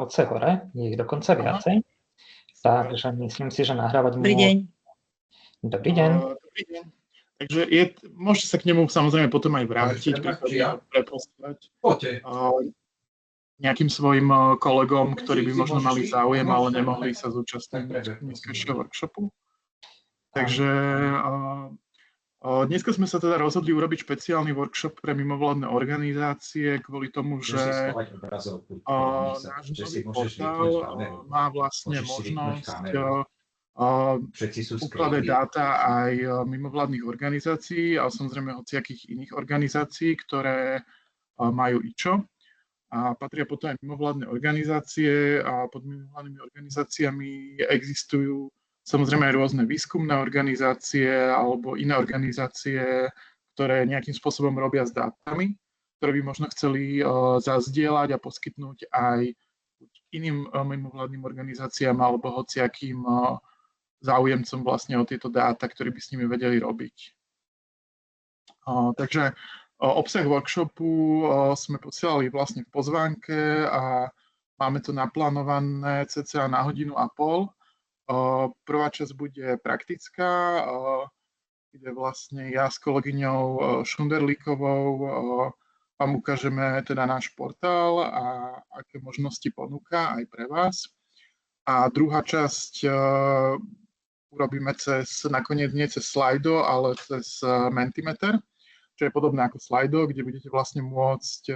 schodce hore, je ich dokonca viacej. Takže myslím si, že nahrávať Dobrý deň. Dobrý deň. Dobrý deň. Takže môžete sa k nemu samozrejme potom aj vrátiť, prípadne preposlať nejakým svojim kolegom, ktorí by možno mali záujem, ale nemohli sa zúčastniť dneskajšieho workshopu. Takže dneska sme sa teda rozhodli urobiť špeciálny workshop pre mimovládne organizácie kvôli tomu, že náš nový portál má vlastne možnosť ukladať dáta aj mimovládnych organizácií a samozrejme hociakých iných organizácií, ktoré majú IČO. A patria potom aj mimovládne organizácie a pod mimovládnymi organizáciami existujú samozrejme aj rôzne výskumné organizácie alebo iné organizácie, ktoré nejakým spôsobom robia s dátami, ktoré by možno chceli zazdieľať a poskytnúť aj iným mimovládnym organizáciám alebo hociakým záujemcom vlastne o tieto dáta, ktorí by s nimi vedeli robiť. Takže obsah workshopu sme posielali vlastne v pozvánke a máme to naplánované cca na 1,5 hodiny. Prvá časť bude praktická, kde vlastne ja s kolegyňou Šunderlíkovou vám ukážeme teda náš portál a aké možnosti ponúka aj pre vás. A druhá časť urobíme nakoniec nie cez Slido, ale cez Mentimeter, čo je podobné ako Slido, kde budete vlastne môcť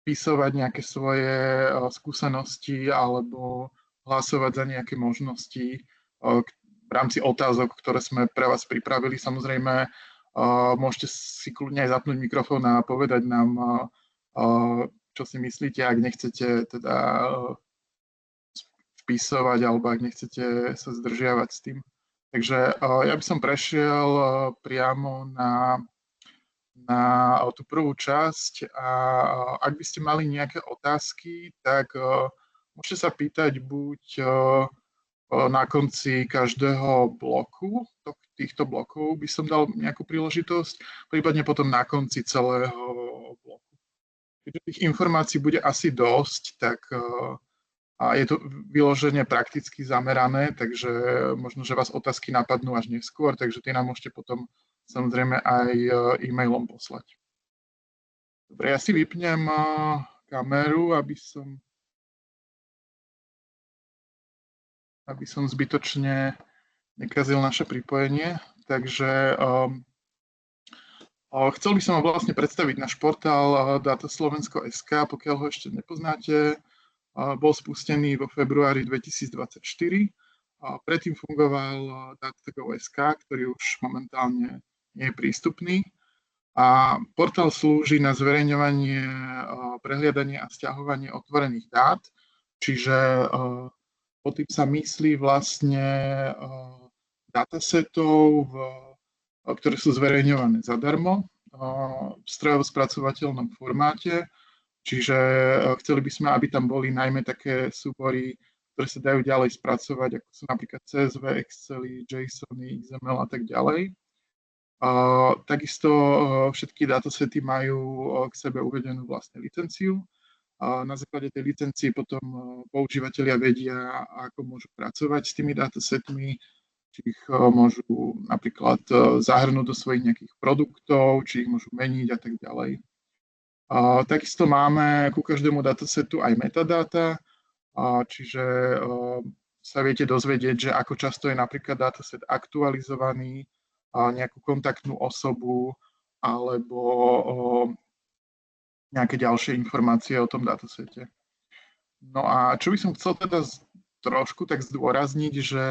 písovať nejaké svoje skúsenosti alebo hlasovať za nejaké možnosti v rámci otázok, ktoré sme pre vás pripravili. Samozrejme, môžete si kľudne aj zapnúť mikrofón a povedať nám, čo si myslíte, ak nechcete teda vpisovať alebo ak nechcete sa zdržiavať s tým. Takže ja by som prešiel priamo na tú prvú časť a ak by ste mali nejaké otázky, tak môžete sa pýtať buď na konci každého bloku, týchto blokov by som dal nejakú príležitosť, prípadne potom na konci celého bloku. Keďže tých informácií bude asi dosť, tak a je to vyloženie prakticky zamerané, takže možno, že vás otázky napadnú až neskôr, takže tie nám môžete potom samozrejme aj e-mailom poslať. Dobre, ja si vypnem kameru, aby som zbytočne nekazil naše pripojenie. Takže chcel by som vám vlastne predstaviť náš portál Dataslovensko.sk, pokiaľ ho ešte nepoznáte. Bol spustený vo februári 2024. Predtým fungoval Data.sk, ktorý už momentálne nie je prístupný. A portál slúži na zverejňovanie, prehliadanie a sťahovanie otvorených dát, čiže pod tým sa myslí vlastne datasetov, ktoré sú zverejňované zadarmo v strojovo spracovateľnom formáte. Čiže chceli by sme, aby tam boli najmä také súbory, ktoré sa dajú ďalej spracovať, ako sú napríklad CSV, Excely, JSOny, XML a tak ďalej. Takisto všetky datasety majú k sebe uvedenú vlastne licenciu. Na základe tej licencii potom používatelia vedia, ako môžu pracovať s tými datasetmi, či ich môžu napríklad zahrnúť do svojich nejakých produktov, či ich môžu meniť a tak ďalej. Takisto máme ku každému datasetu aj metadata, čiže sa viete dozvedieť, že ako často je napríklad dataset aktualizovaný, nejakú kontaktnú osobu alebo nejaké ďalšie informácie o tom datasete. No a čo by som chcel teda trošku tak zdôrazniť, že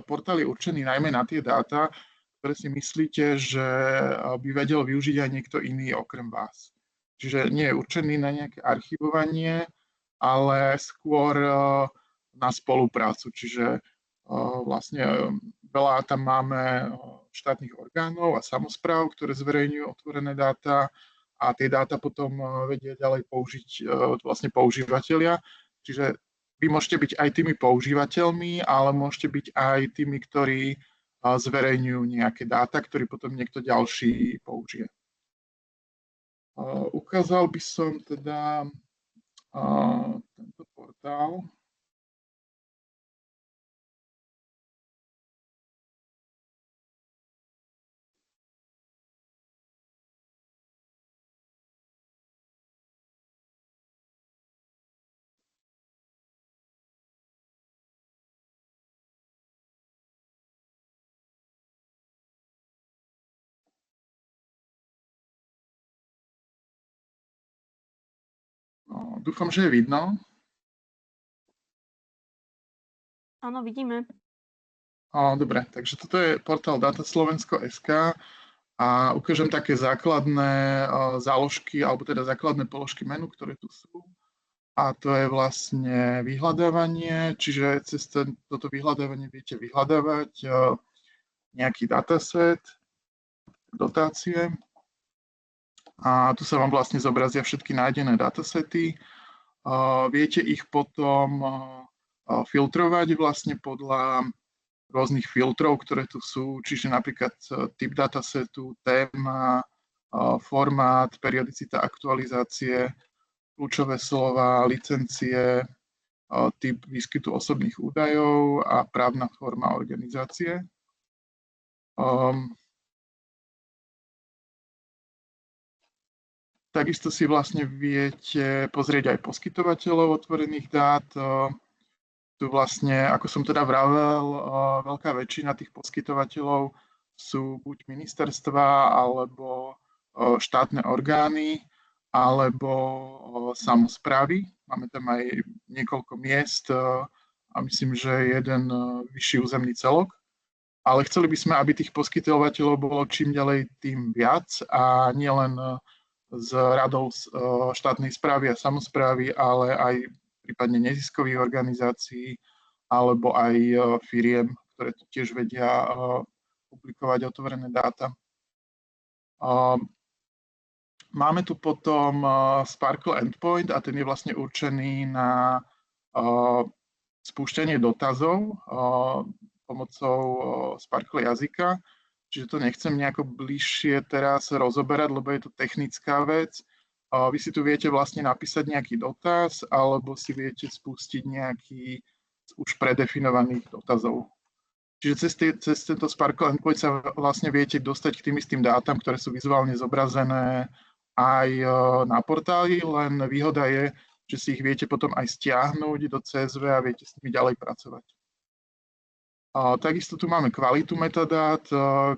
portál je určený najmä na tie dáta, ktoré si myslíte, že by vedel využiť aj niekto iný okrem vás. Čiže nie je určený na nejaké archivovanie, ale skôr na spoluprácu. Čiže vlastne veľa tam máme štátnych orgánov a samospráv, ktoré zverejňujú otvorené dáta a tie dáta potom vedia ďalej použiť vlastne používateľia. Čiže vy môžete byť aj tými používateľmi, ale môžete byť aj tými, ktorí zverejňujú nejaké dáta, ktorý potom niekto ďalší použije. Ukázal by som teda tento portál. Dúfam, že je vidno. Áno, vidíme. Dobre, takže toto je portál dataslovensko.sk a ukážem také základné záložky, alebo teda základné položky menu, ktoré tu sú. A to je vlastne vyhľadávanie, čiže cez toto vyhľadávanie viete vyhľadávať nejaký dataset, dotácie. A tu sa vám vlastne zobrazia všetky nájdené datasety. Viete ich potom filtrovať vlastne podľa rôznych filtrov, ktoré tu sú, čiže napríklad typ datasetu, téma, formát, periodicita aktualizácie, kľúčové slova, licencie, typ výskytu osobných údajov a právna forma organizácie. Takisto si vlastne viete pozrieť aj poskytovateľov otvorených dát. Tu vlastne, ako som teda vravel, veľká väčšina tých poskytovateľov sú buď ministerstva, alebo štátne orgány, alebo samosprávy. Máme tam aj niekoľko miest a myslím, že jeden vyšší územný celok. Ale chceli by sme, aby tých poskytovateľov bolo čím ďalej tým viac a nielen z radov štátnej správy a samosprávy, ale aj prípadne neziskových organizácií alebo aj firiem, ktoré tiež vedia publikovať otvorené dáta. Máme tu potom Sparkle Endpoint a ten je vlastne určený na spúšťanie dotazov pomocou Sparkle jazyka. Čiže to nechcem nejako bližšie teraz rozoberať, lebo je to technická vec. Vy si tu viete vlastne napísať nejaký dotaz, alebo si viete spustiť nejaký z už predefinovaných dotazov. Čiže cez tento Sparkle Endpoint sa vlastne viete dostať k tým istým dátam, ktoré sú vizuálne zobrazené aj na portáli, len výhoda je, že si ich viete potom aj stiahnuť do CSV a viete s nimi ďalej pracovať. Takisto tu máme kvalitu metadát,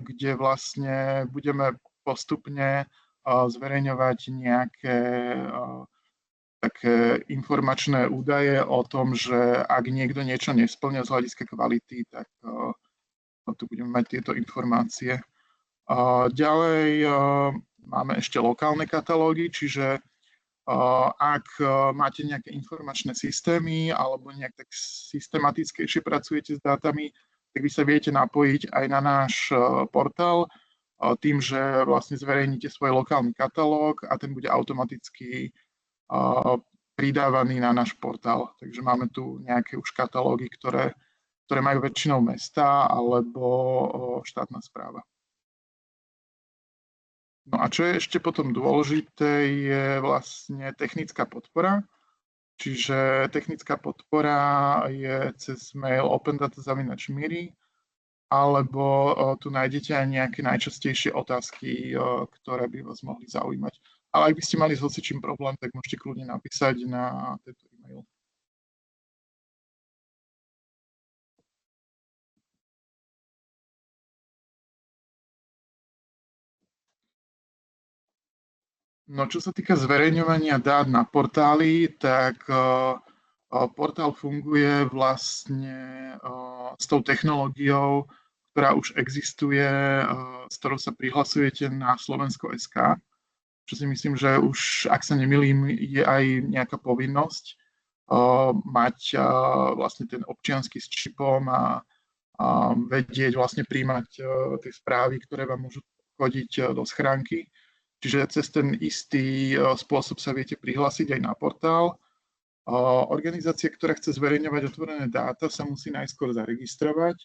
kde vlastne budeme postupne zverejňovať nejaké také informačné údaje o tom, že ak niekto niečo nesplňa z hľadiska kvality, tak tu budeme mať tieto informácie. Ďalej máme ešte lokálne katalógy, čiže ak máte nejaké informačné systémy alebo nejak tak systematickejšie pracujete s dátami, tak vy sa viete napojiť aj na náš portál tým, že vlastne zverejníte svoj lokálny katalóg a ten bude automaticky pridávaný na náš portál. Takže máme tu nejaké už katalógy, ktoré majú väčšinou mesta alebo štátna správa. No a čo je ešte potom dôležité, je vlastne technická podpora. Čiže technická podpora je cez mail opendata@miri, alebo tu nájdete aj nejaké najčastejšie otázky, ktoré by vás mohli zaujímať. Ale ak by ste mali s hocičím problém, tak môžete kľudne napísať na tento e-mail. No, čo sa týka zverejňovania dát na portáli, tak portál funguje vlastne s tou technológiou, ktorá už existuje, s ktorou sa prihlasujete na Slovensko.sk, čo si myslím, že už, ak sa nemýlim, je aj nejaká povinnosť mať vlastne ten občiansky s čipom a vedieť vlastne príjmať tie správy, ktoré vám môžu chodiť do schránky. Čiže cez ten istý spôsob sa viete prihlásiť aj na portál. Organizácia, ktorá chce zverejňovať otvorené dáta, sa musí najskôr zaregistrovať.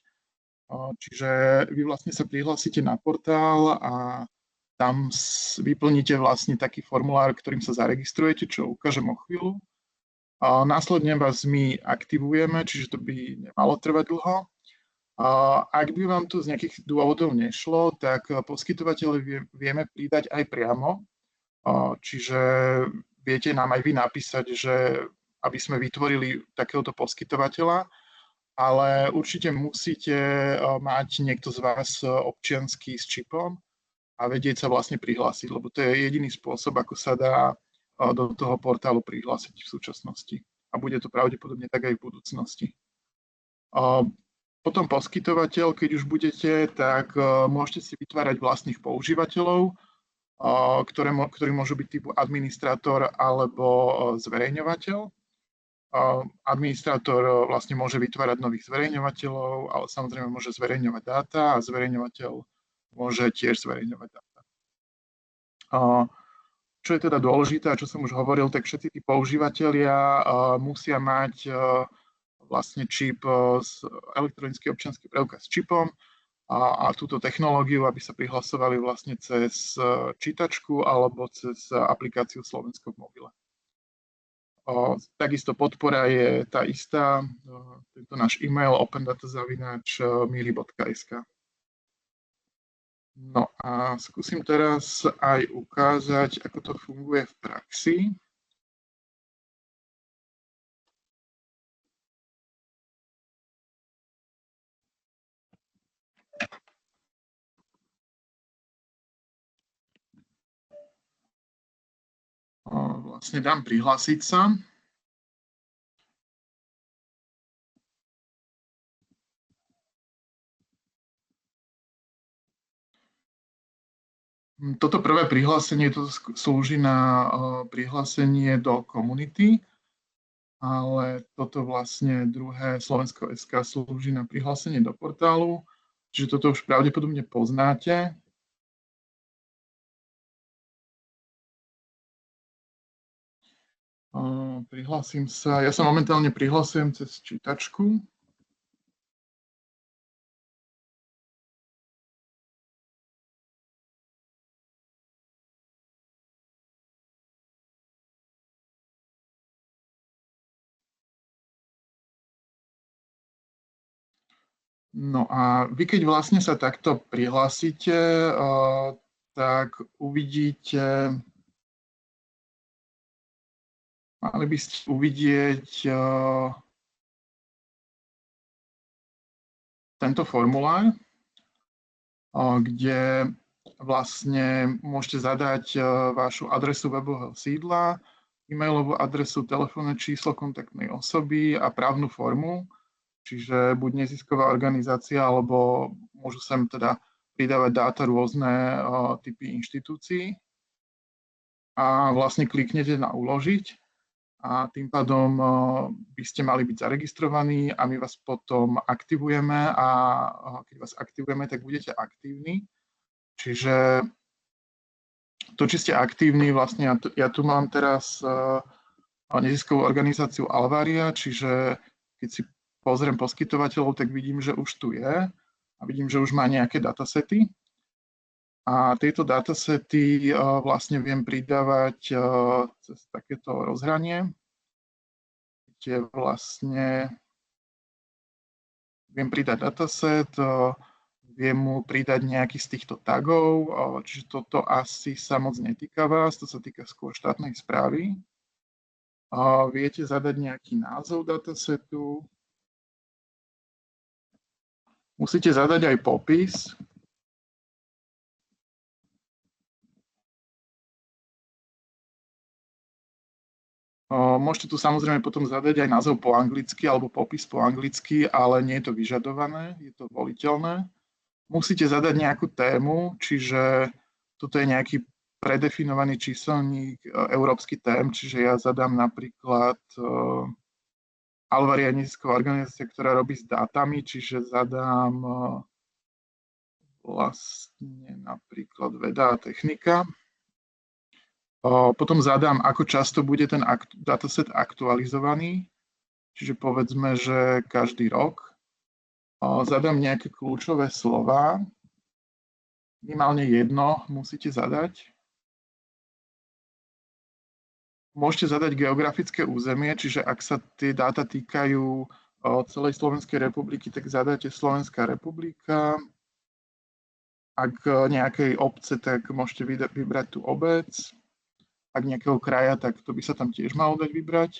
Čiže vy vlastne sa prihlásite na portál a tam vyplníte vlastne taký formulár, ktorým sa zaregistrujete, čo ukážem o chvíľu. Následne vás my aktivujeme, čiže to by nemalo trvať dlho. Ak by vám to z nejakých dôvodov nešlo, tak poskytovateľe vieme pridať aj priamo. Čiže viete nám aj vy napísať, že aby sme vytvorili takéhoto poskytovateľa, ale určite musíte mať niekto z vás občiansky s čipom a vedieť sa vlastne prihlásiť, lebo to je jediný spôsob, ako sa dá do toho portálu prihlásiť v súčasnosti. A bude to pravdepodobne tak aj v budúcnosti. Potom poskytovateľ, keď už budete, tak môžete si vytvárať vlastných používateľov, ktorí môžu byť typu administrátor alebo zverejňovateľ. Administrátor vlastne môže vytvárať nových zverejňovateľov, ale samozrejme môže zverejňovať dáta a zverejňovateľ môže tiež zverejňovať dáta. Čo je teda dôležité, a čo som už hovoril, tak všetci tí používateľia musia mať vlastne čip, elektronický občiansky preukaz s čipom a túto technológiu, aby sa prihlasovali vlastne cez čítačku alebo cez aplikáciu Slovensko v mobile. Takisto podpora je tá istá, tento náš e-mail opendata@mili.sk. No a skúsim teraz aj ukázať, ako to funguje v praxi. Vlastne dám prihlásiť sa. Toto prvé prihlásenie to slúži na prihlásenie do komunity, ale toto vlastne druhé Slovensko.sk slúži na prihlásenie do portálu, čiže toto už pravdepodobne poznáte. Prihlásim sa, ja sa momentálne prihlasujem cez čítačku. No a vy, keď vlastne sa takto prihlásite, tak uvidíte, mali by ste uvidieť tento formulár, kde vlastne môžete zadať vašu adresu webového sídla, e-mailovú adresu, telefónne číslo kontaktnej osoby a právnu formu. Čiže buď nezisková organizácia, alebo môžu sem teda pridávať dáta rôzne typy inštitúcií. A vlastne kliknete na uložiť a tým pádom by ste mali byť zaregistrovaní a my vás potom aktivujeme a keď vás aktivujeme, tak budete aktívni. Čiže to, či ste aktívni, vlastne ja tu mám teraz neziskovú organizáciu Alvaria, čiže keď si pozriem poskytovateľov, tak vidím, že už tu je a vidím, že už má nejaké datasety. A tieto datasety vlastne viem pridávať cez takéto rozhranie, kde vlastne viem pridať dataset, viem mu pridať nejaký z týchto tagov, čiže toto asi sa moc netýka vás, to sa týka skôr štátnej správy. Viete zadať nejaký názov datasetu, musíte zadať aj popis. Môžete tu samozrejme potom zadať aj názov po anglicky alebo popis po anglicky, ale nie je to vyžadované, je to voliteľné. Musíte zadať nejakú tému, čiže toto je nejaký predefinovaný číselník európsky tém, čiže ja zadám napríklad Alvaria nezisková organizácia, ktorá robí s dátami, čiže zadám vlastne napríklad veda a technika. Potom zadám, ako často bude ten dataset aktualizovaný, čiže povedzme, že každý rok. Zadám nejaké kľúčové slová, minimálne jedno musíte zadať. Môžete zadať geografické územie, čiže ak sa tie dáta týkajú celej Slovenskej republiky, tak zadáte Slovenská republika. Ak nejakej obce, tak môžete vybrať tú obec. Ak nejakého kraja, tak to by sa tam tiež malo dať vybrať.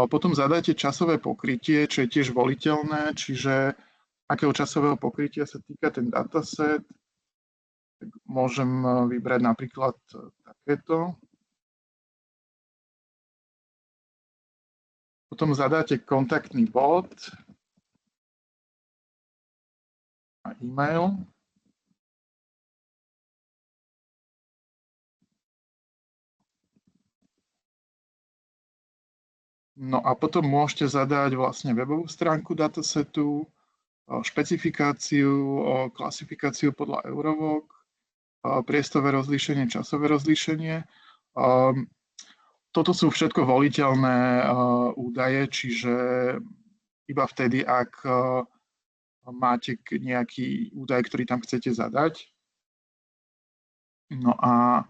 Potom zadáte časové pokrytie, čo je tiež voliteľné, čiže akého časového pokrytia sa týka ten dataset. Tak môžem vybrať napríklad takéto. Potom zadáte kontaktný bod a e-mail. No a potom môžete zadať vlastne webovú stránku datasetu, špecifikáciu, klasifikáciu podľa Eurovok, priestové rozlíšenie, časové rozlíšenie. Toto sú všetko voliteľné údaje, čiže iba vtedy, ak máte nejaký údaj, ktorý tam chcete zadať. No a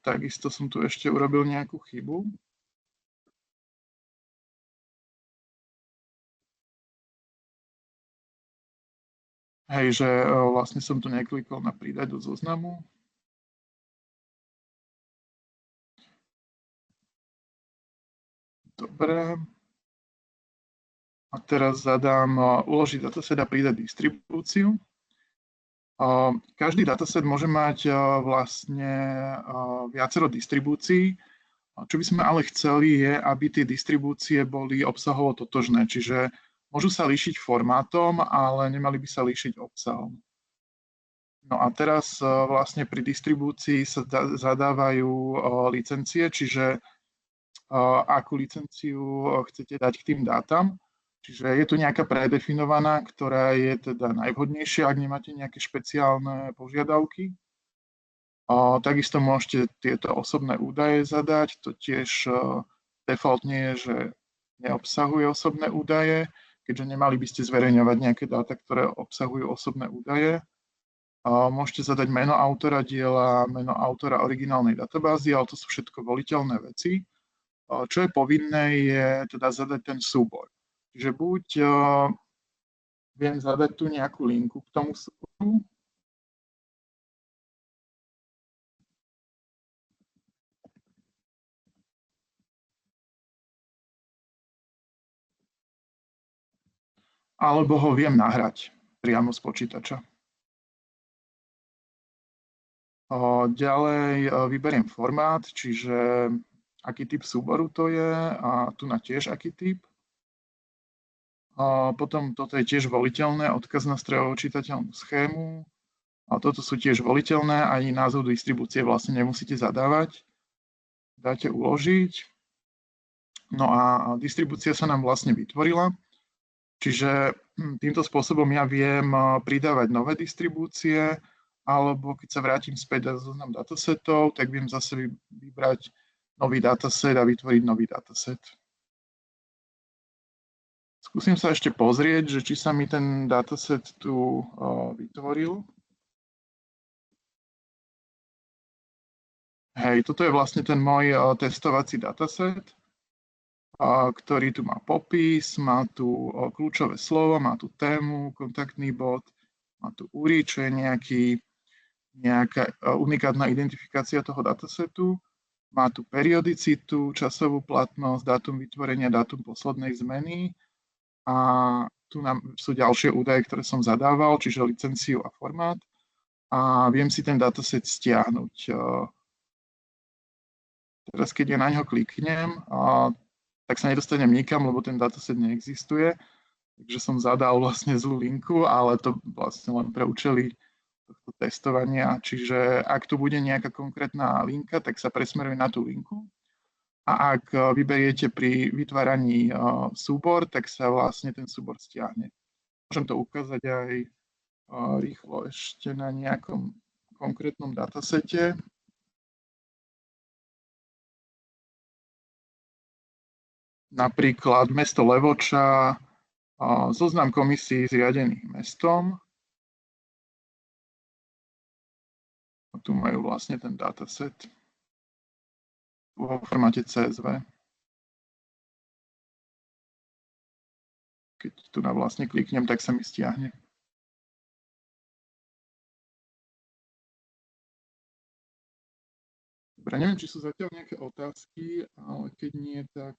takisto som tu ešte urobil nejakú chybu. Hej, že vlastne som tu neklikol na pridať do zoznamu. Dobre. A teraz zadám uložiť dataset a pridať distribúciu. Každý dataset môže mať vlastne viacero distribúcií. Čo by sme ale chceli je, aby tie distribúcie boli obsahovo totožné, čiže môžu sa líšiť formátom, ale nemali by sa líšiť obsahom. No a teraz vlastne pri distribúcii sa zadávajú licencie, čiže akú licenciu chcete dať k tým dátam. Čiže je tu nejaká predefinovaná, ktorá je teda najvhodnejšia, ak nemáte nejaké špeciálne požiadavky. Takisto môžete tieto osobné údaje zadať, to tiež defaultne je, že neobsahuje osobné údaje, keďže nemali by ste zverejňovať nejaké dáta, ktoré obsahujú osobné údaje. Môžete zadať meno autora diela, meno autora originálnej databázy, ale to sú všetko voliteľné veci. Čo je povinné, je teda zadať ten súbor. Čiže buď viem zadať tu nejakú linku k tomu súboru, alebo ho viem nahrať priamo z počítača. Ďalej vyberiem formát, čiže aký typ súboru to je a tu na tiež aký typ. Potom toto je tiež voliteľné, odkaz na strojovo čitateľnú schému. A toto sú tiež voliteľné, ani názov distribúcie vlastne nemusíte zadávať. Dáte uložiť. No a distribúcia sa nám vlastne vytvorila. Čiže týmto spôsobom ja viem pridávať nové distribúcie, alebo keď sa vrátim späť na zoznam datasetov, tak viem zase vybrať nový dataset a vytvoriť nový dataset. Skúsim sa ešte pozrieť, že či sa mi ten dataset tu vytvoril. Hej, toto je vlastne ten môj testovací dataset, ktorý tu má popis, má tu kľúčové slovo, má tu tému, kontaktný bod, má tu URI, čo je nejaká unikátna identifikácia toho datasetu, má tu periodicitu, časovú platnosť, dátum vytvorenia, dátum poslednej zmeny a tu sú ďalšie údaje, ktoré som zadával, čiže licenciu a formát a viem si ten dataset stiahnuť. Teraz, keď ja na ňo kliknem, tak sa nedostanem nikam, lebo ten dataset neexistuje. Takže som zadal vlastne zlú linku, ale to vlastne len pre účely tohto testovania. Čiže ak tu bude nejaká konkrétna linka, tak sa presmeruje na tú linku. A ak vyberiete pri vytváraní súbor, tak sa vlastne ten súbor stiahne. Môžem to ukázať aj rýchlo ešte na nejakom konkrétnom datasete. Napríklad mesto Levoča, zoznam komisí zriadených mestom. A tu majú vlastne ten dataset. vo formáte CSV. Keď tu na vlastne kliknem, tak sa mi stiahne. Dobre, neviem, či sú zatiaľ nejaké otázky, ale keď nie, tak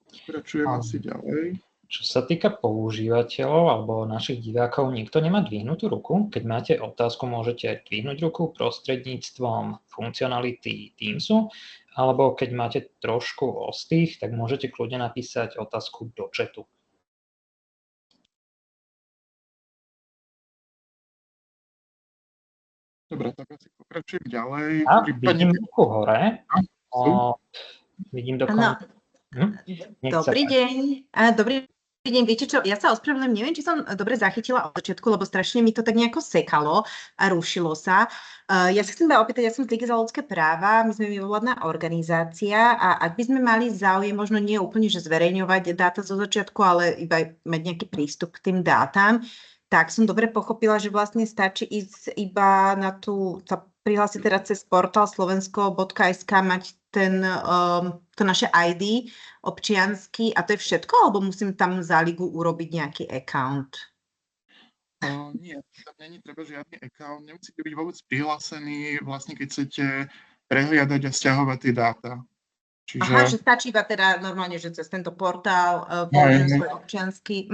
pokračujem asi ďalej. Čo sa týka používateľov alebo našich divákov, nikto nemá dvihnutú ruku. Keď máte otázku, môžete dvihnúť ruku prostredníctvom funkcionality Teamsu, alebo keď máte trošku ostých, tak môžete kľudne napísať otázku do chatu. Dobre, tak asi pokračujem ďalej. A vidím ruku hore. Vidím dokonca. Dobrý deň. Dobrý deň, viete čo, ja sa ospravedlňujem, neviem, či som dobre zachytila od začiatku, lebo strašne mi to tak nejako sekalo a rušilo sa. Ja sa chcem opýtať, ja som z Ligy za ľudské práva, my sme mimovládna organizácia a ak by sme mali záujem, možno nie úplne, že zverejňovať dáta zo začiatku, ale iba mať nejaký prístup k tým dátam, tak som dobre pochopila, že vlastne stačí ísť iba na sa prihlásiť teda cez portál slovensko.sk, mať to naše ID občiansky a to je všetko, alebo musím tam za Ligu urobiť nejaký account? Nie, tam není treba žiadny account, nemusíte byť vôbec prihlásený, vlastne keď chcete prehliadať a stiahovať tie dáta. Čiže... Aha, že stačí iba teda normálne, že cez tento portál poviem svoj občiansky.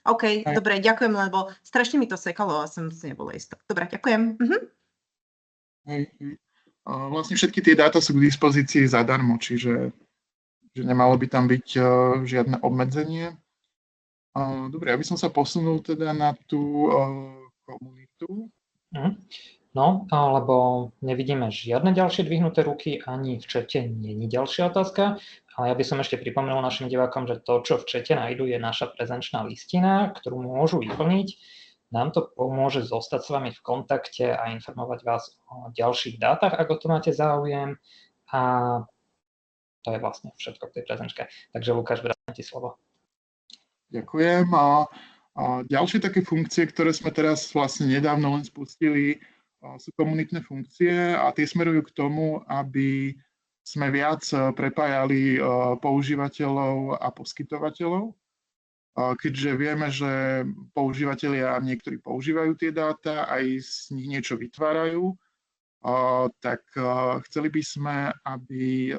OK, dobre, ďakujem, lebo strašne mi to sekalo a som si nebola istá. Dobre, ďakujem. Vlastne všetky tie dáta sú k dispozícii zadarmo, čiže nemalo by tam byť žiadne obmedzenie. Dobre, aby som sa posunul teda na tú komunitu. No, lebo nevidíme žiadne ďalšie dvihnuté ruky, ani v čete není ďalšia otázka, ale ja by som ešte pripomenul našim divákom, že to, čo v čete nájdu, je naša prezenčná listina, ktorú môžu vyplniť. Nám to pomôže zostať s vami v kontakte a informovať vás o ďalších dátach, ak o to máte záujem. A to je vlastne všetko k tej prezenčke. Takže Lukáš, vrátime ti slovo. Ďakujem. Ďalšie také funkcie, ktoré sme teraz vlastne nedávno len spustili, sú komunitné funkcie a tie smerujú k tomu, aby sme viac prepájali používateľov a poskytovateľov. Keďže vieme, že používatelia niektorí používajú tie dáta, aj z nich niečo vytvárajú, tak chceli by sme, aby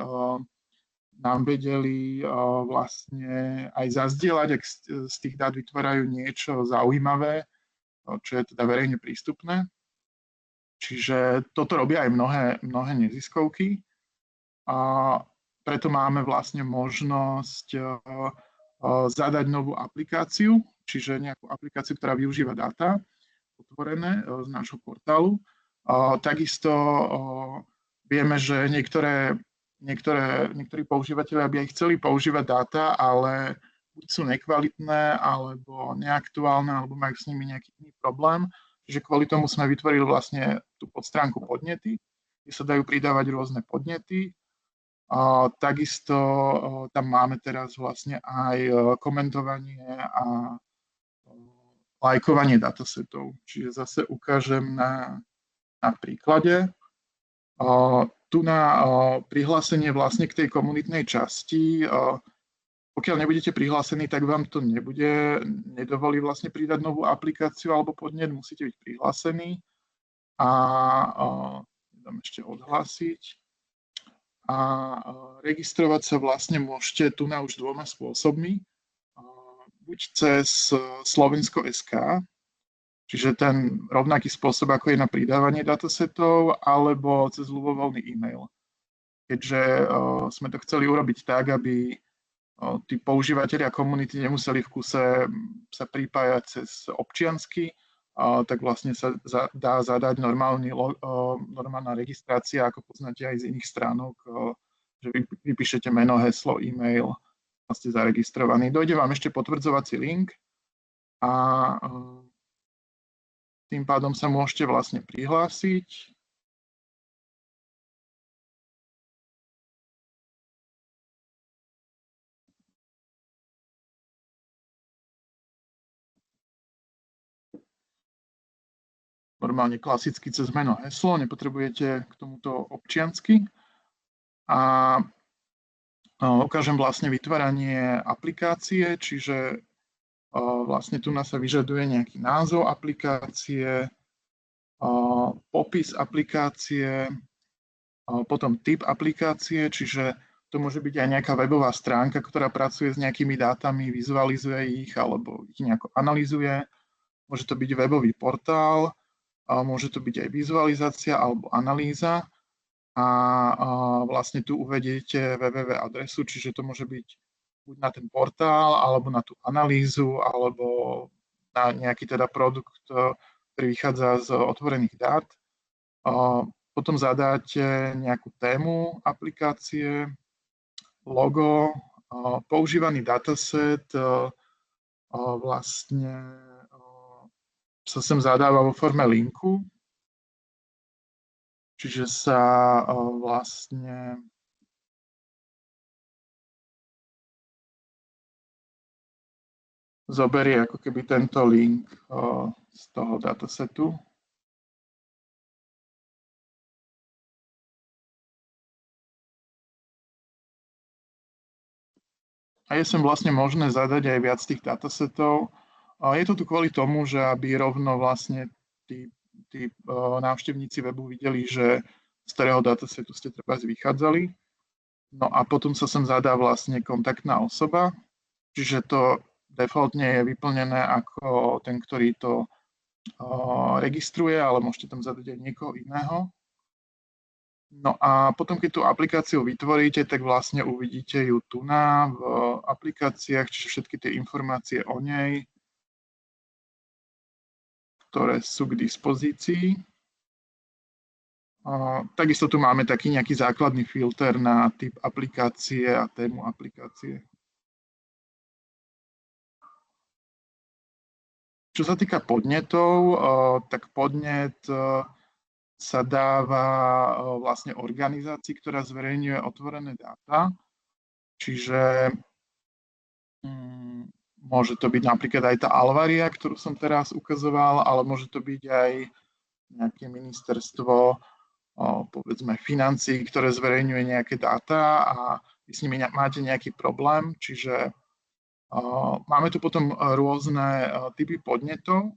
nám vedeli vlastne aj zazdieľať, ak z tých dát vytvárajú niečo zaujímavé, čo je teda verejne prístupné. Čiže toto robia aj mnohé neziskovky. A preto máme vlastne možnosť zadať novú aplikáciu, čiže nejakú aplikáciu, ktorá využíva dáta otvorené z nášho portálu. Takisto vieme, že niektorí používateľia by aj chceli používať dáta, ale buď sú nekvalitné, alebo neaktuálne, alebo majú s nimi nejaký iný problém. Čiže kvôli tomu sme vytvorili vlastne tú podstránku podnety, kde sa dajú pridávať rôzne podnety. Takisto tam máme teraz vlastne aj komentovanie a lajkovanie datasetov. Čiže zase ukážem na príklade. Tu na prihlásenie vlastne k tej komunitnej časti, pokiaľ nebudete prihlásení, tak vám to nedovolí vlastne pridať novú aplikáciu alebo podnet, musíte byť prihlásení a dám ešte odhlásiť. A registrovať sa vlastne môžete tu na už dvoma spôsobmi. Buď cez Slovensko.sk, čiže ten rovnaký spôsob, ako je na pridávanie datasetov, alebo cez ľubovoľný e-mail. Keďže sme to chceli urobiť tak, aby tí používateľia komunity nemuseli v kuse sa pripájať cez občiansky, tak vlastne sa dá zadať normálna registrácia, ako poznáte aj z iných stránok, že vypíšete meno, heslo, e-mail a ste zaregistrovaní. Dojde vám ešte potvrdzovací link a tým pádom sa môžete vlastne prihlásiť. Normálne klasicky cez meno, heslo, nepotrebujete k tomuto občiansky. A ukážem vlastne vytváranie aplikácie, čiže vlastne tu nás sa vyžaduje nejaký názov aplikácie, popis aplikácie, potom typ aplikácie, čiže to môže byť aj nejaká webová stránka, ktorá pracuje s nejakými dátami, vizualizuje ich alebo ich nejako analyzuje. Môže to byť webový portál, môže to byť aj vizualizácia alebo analýza a vlastne tu uvediete www adresu, čiže to môže byť buď na ten portál, alebo na tú analýzu, alebo na nejaký teda produkt, ktorý vychádza z otvorených dát. Potom zadáte nejakú tému aplikácie, logo, používaný dataset, vlastne sa sem zadáva vo forme linku, čiže sa vlastne zoberie ako keby tento link z toho datasetu. A je sem vlastne možné zadať aj viac tých datasetov. Je to tu kvôli tomu, že aby rovno vlastne tí návštevníci webu videli, že z ktorého datasetu ste treba vychádzali. No a potom sa sem zadá vlastne kontaktná osoba, čiže to defaultne je vyplnené ako ten, ktorý to registruje, ale môžete tam zadať aj niekoho iného. No a potom, keď tú aplikáciu vytvoríte, tak vlastne uvidíte ju tu v aplikáciách, čiže všetky tie informácie o nej, ktoré sú k dispozícii. Takisto tu máme taký nejaký základný filter na typ aplikácie a tému aplikácie. Čo sa týka podnetov, tak podnet sa dáva vlastne organizácii, ktorá zverejňuje otvorené dáta. Čiže môže to byť napríklad aj tá Alvaria, ktorú som teraz ukazoval, ale môže to byť aj nejaké ministerstvo, povedzme, financií, ktoré zverejňuje nejaké dáta a vy s nimi máte nejaký problém. Čiže máme tu potom rôzne typy podnetov.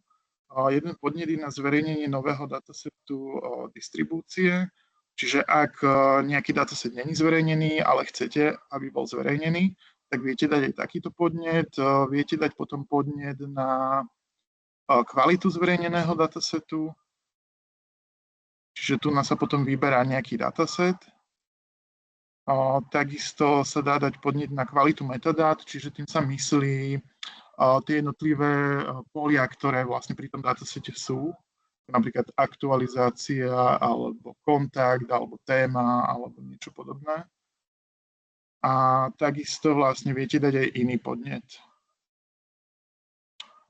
Jeden podnet je na zverejnenie nového datasetu distribúcie, čiže ak nejaký dataset není zverejnený, ale chcete, aby bol zverejnený, tak viete dať aj takýto podnet. Viete dať potom podnet na kvalitu zverejneného datasetu, čiže tu sa potom vyberá nejaký dataset. Takisto sa dá dať podnet na kvalitu metadát, čiže tým sa myslí tie jednotlivé polia, ktoré vlastne pri tom datasete sú, napríklad aktualizácia, alebo kontakt, alebo téma, alebo niečo podobné. A takisto vlastne viete dať aj iný podnet.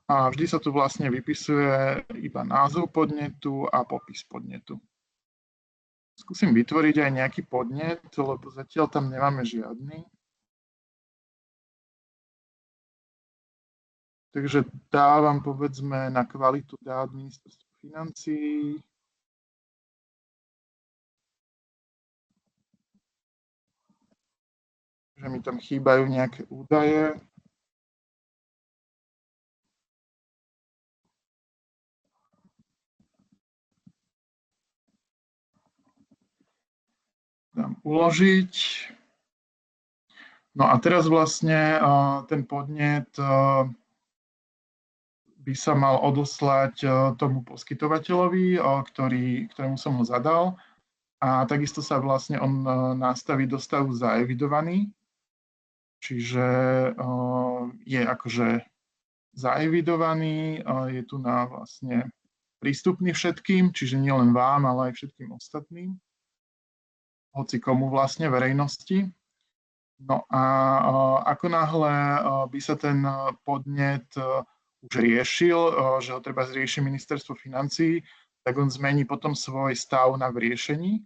A vždy sa tu vlastne vypisuje iba názov podnetu a popis podnetu. Skúsim vytvoriť aj nejaký podnet, lebo zatiaľ tam nemáme žiadny. Takže dávam, povedzme, na kvalitu dát ministerstva financií. Že mi tam chýbajú nejaké údaje. Dám uložiť. No a teraz vlastne ten podnet by sa mal odoslať tomu poskytovateľovi, ktorému som ho zadal. A takisto sa vlastne on nastaví do stavu zaevidovaný. Čiže je akože zaevidovaný, je tu na vlastne prístupný všetkým, čiže nielen vám, ale aj všetkým ostatným. Hoci komu vlastne verejnosti. No a ako náhle by sa ten podnet už riešil, že ho treba zriešiť ministerstvo financií, tak on zmení potom svoj stav na vyriešení.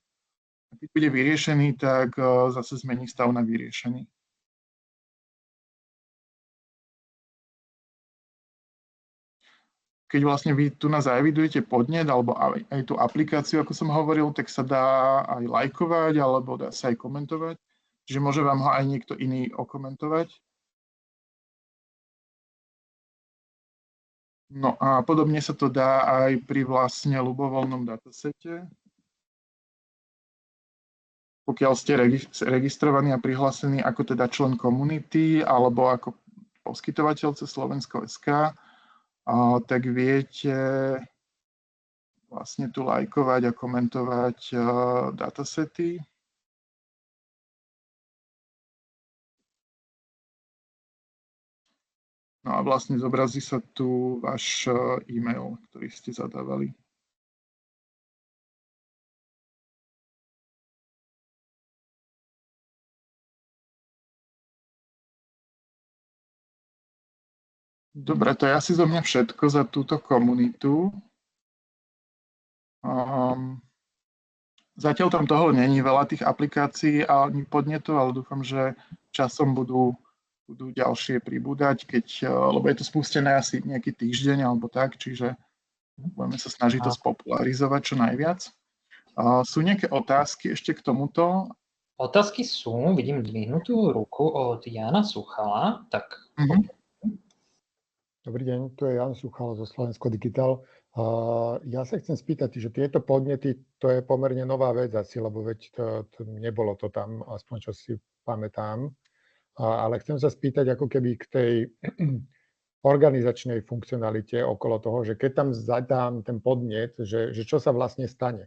A keď bude vyriešený, tak zase zmení stav na vyriešený. keď vlastne vy tu nás zaevidujete podnet alebo aj tú aplikáciu, ako som hovoril, tak sa dá aj lajkovať alebo dá sa aj komentovať. Čiže môže vám ho aj niekto iný okomentovať. No a podobne sa to dá aj pri vlastne ľubovoľnom datasete. Pokiaľ ste registrovaní a prihlásení ako teda člen komunity alebo ako poskytovateľ cez Slovensko.sk, tak viete vlastne tu lajkovať a komentovať datasety. No a vlastne zobrazí sa tu váš e-mail, ktorý ste zadávali. Dobre, to je asi zo mňa všetko za túto komunitu. Zatiaľ tam toho není veľa tých aplikácií a podnetov, ale dúfam, že časom budú ďalšie pribúdať, lebo je to spustené asi nejaký týždeň alebo tak, čiže budeme sa snažiť to spopularizovať čo najviac. Sú nejaké otázky ešte k tomuto? Otázky sú, vidím dvihnutú ruku od Jana Suchala. Tak. Dobrý deň, tu je Jan Suchal zo Slovensko Digital. Ja sa chcem spýtať, že tieto podnety, to je pomerne nová vec asi, lebo veď to nebolo to tam, aspoň čo si pamätám. Ale chcem sa spýtať ako keby k tej organizačnej funkcionalite okolo toho, že keď tam zadám ten podnet, že čo sa vlastne stane.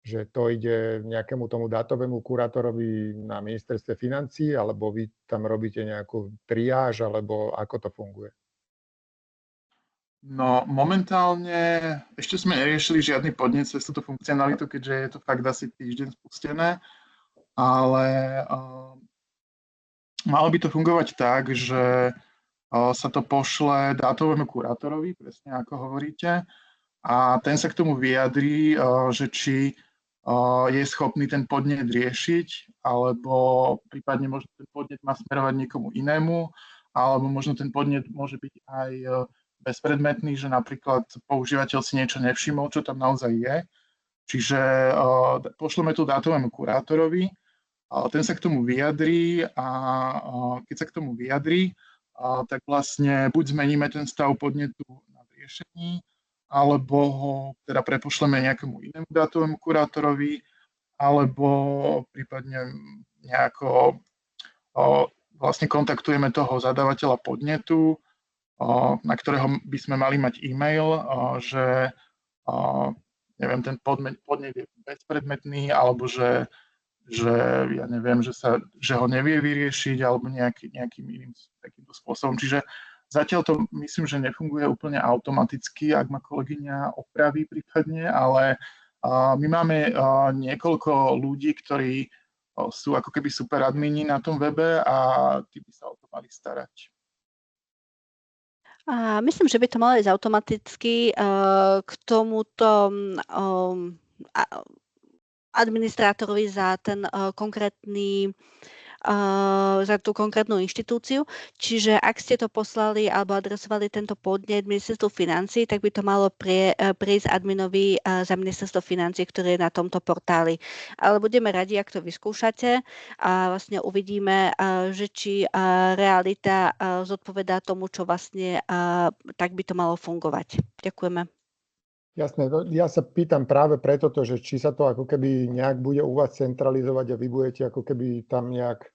Že to ide nejakému tomu dátové kurátorovi na ministerstve financií, alebo vy tam robíte nejakú triáž, alebo ako to funguje? No momentálne ešte sme neriešili žiadny podnet cez túto funkcionalitu, keďže je to fakt asi týždeň spustené, ale malo by to fungovať tak, že sa to pošle dátovému kurátorovi, presne ako hovoríte, a ten sa k tomu vyjadrí, že či je schopný ten podnet riešiť, alebo prípadne možno ten podnet má smerovať niekomu inému, alebo možno ten podnet môže byť aj bezpredmetný, že napríklad používateľ si niečo nevšimol, čo tam naozaj je. Čiže pošleme to dátovému kurátorovi, ten sa k tomu vyjadrí a keď sa k tomu vyjadrí, tak vlastne buď zmeníme ten stav podnetu na riešení, alebo ho teda prepošleme nejakému inému dátovému kurátorovi, alebo prípadne nejako vlastne kontaktujeme toho zadávateľa podnetu, na ktorého by sme mali mať e-mail, že neviem, ten podnet je bezpredmetný, alebo že ja neviem, že ho nevie vyriešiť, alebo nejakým iným takýmto spôsobom. Čiže zatiaľ to myslím, že nefunguje úplne automaticky, ak ma kolegyňa opraví prípadne, ale my máme niekoľko ľudí, ktorí sú ako keby superadmini na tom webe a tí by sa o to mali starať. Myslím, že by to malo ísť automaticky k tomuto administrátorovi za ten konkrétny za tú konkrétnu inštitúciu. Čiže ak ste to poslali alebo adresovali tento podnet ministerstvu financií, tak by to malo prísť adminovi za ministerstvo financií, ktoré je na tomto portáli. Ale budeme radi, ak to vyskúšate a vlastne uvidíme, že či realita zodpovedá tomu, čo vlastne tak by to malo fungovať. Ďakujeme. Jasné, ja sa pýtam práve preto, že či sa to ako keby nejak bude u vás centralizovať a vy budete ako keby tam nejak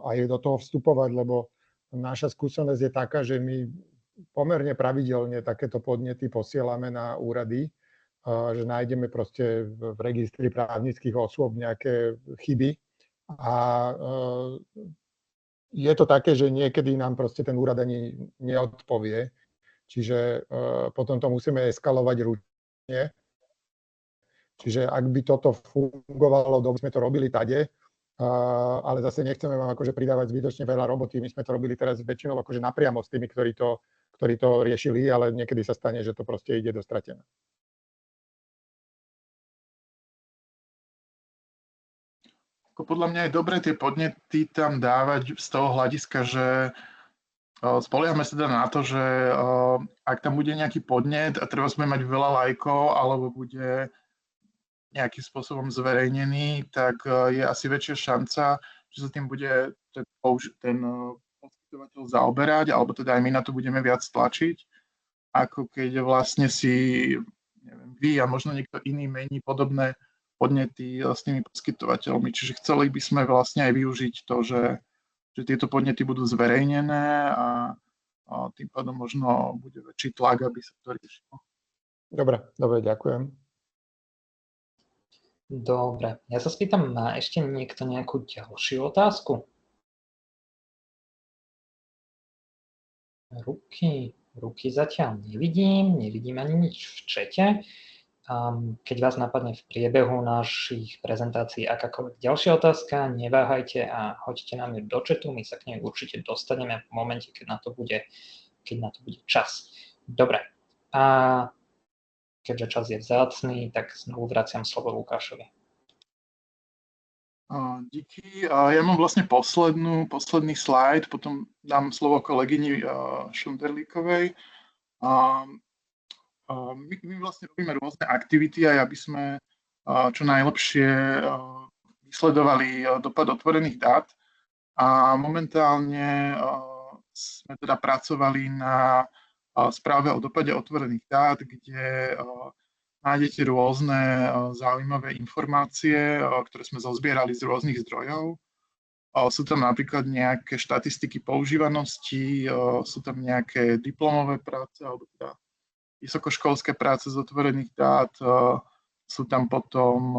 aj do toho vstupovať, lebo naša skúsenosť je taká, že my pomerne pravidelne takéto podnety posielame na úrady, že nájdeme proste v registri právnických osôb nejaké chyby a je to také, že niekedy nám proste ten úrad ani neodpovie. Čiže potom to musíme eskalovať ručne. Čiže ak by toto fungovalo, dobre sme to robili tade, ale zase nechceme vám akože pridávať zbytočne veľa roboty. My sme to robili teraz väčšinou akože napriamo s tými, ktorí to riešili, ale niekedy sa stane, že to proste ide dostratené. Podľa mňa je dobré tie podnety tam dávať z toho hľadiska, že Spoliehame sa teda na to, že ak tam bude nejaký podnet a treba sme mať veľa lajkov alebo bude nejakým spôsobom zverejnený, tak je asi väčšia šanca, že sa tým bude ten poskytovateľ zaoberať, alebo teda aj my na to budeme viac tlačiť, ako keď vlastne si, neviem, vy a možno niekto iný mení podobné podnety s tými poskytovateľmi. Čiže chceli by sme vlastne aj využiť to, že tieto podnety budú zverejnené a tým pádom možno bude väčší tlak, aby sa to riešilo. Dobre, ďakujem. Dobre, ja sa spýtam, má ešte niekto nejakú ďalšiu otázku? Ruky zatiaľ nevidím ani nič v čete. Keď vás napadne v priebehu našich prezentácií akákoľvek ďalšia otázka, neváhajte a hoďte nám ju do chatu, my sa k nej určite dostaneme v momente, keď na to bude čas. Dobre, a keďže čas je vzácny, tak znovu vraciam slovo Lukášovi. Díky. Ja mám vlastne posledný slajd, potom dám slovo kolegyni Šunderlíkovej. My vlastne robíme rôzne aktivity aj aby sme čo najlepšie vysledovali dopad otvorených dát. A momentálne sme teda pracovali na správe o dopade otvorených dát, kde nájdete rôzne zaujímavé informácie, ktoré sme zozbierali z rôznych zdrojov. Sú tam napríklad nejaké štatistiky používanosti, sú tam nejaké diplomové práce, alebo teda vysokoškolské práce z otvorených dát, sú tam potom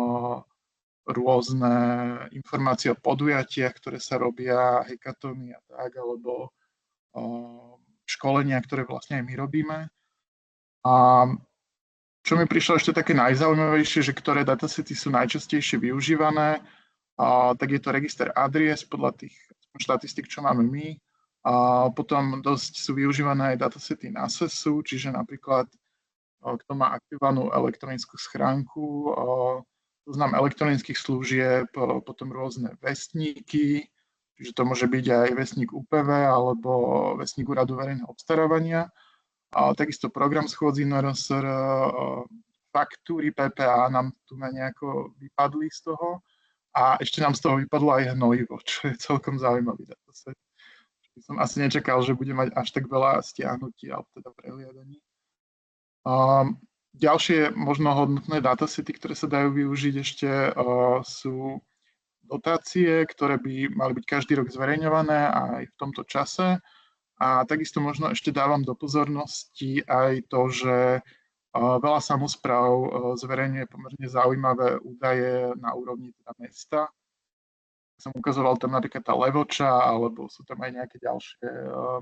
rôzne informácie o podujatiach, ktoré sa robia, hackathony a tak, alebo školenia, ktoré vlastne aj my robíme. A čo mi prišlo ešte také najzaujímavejšie, že ktoré datasety sú najčastejšie využívané, tak je to register adries podľa tých štatistik, čo máme my. A potom dosť sú využívané aj datasety na SESu, čiže napríklad kto má aktivovanú elektronickú schránku, zoznam elektronických služieb, potom rôzne vestníky, čiže to môže byť aj vestník UPV alebo vestník úradu verejného obstarávania. A takisto program schôdzí NRSR, faktúry PPA nám tu nejako vypadli z toho a ešte nám z toho vypadlo aj hnojivo, čo je celkom zaujímavý dataset. Som asi nečakal, že bude mať až tak veľa stiahnutí alebo teda prehliadaní. Ďalšie možno hodnotné datasety, ktoré sa dajú využiť ešte sú dotácie, ktoré by mali byť každý rok zverejňované aj v tomto čase. A takisto možno ešte dávam do pozornosti aj to, že veľa samospráv zverejňuje pomerne zaujímavé údaje na úrovni teda mesta. Som ukazoval tam napríklad tá Levoča, alebo sú tam aj nejaké ďalšie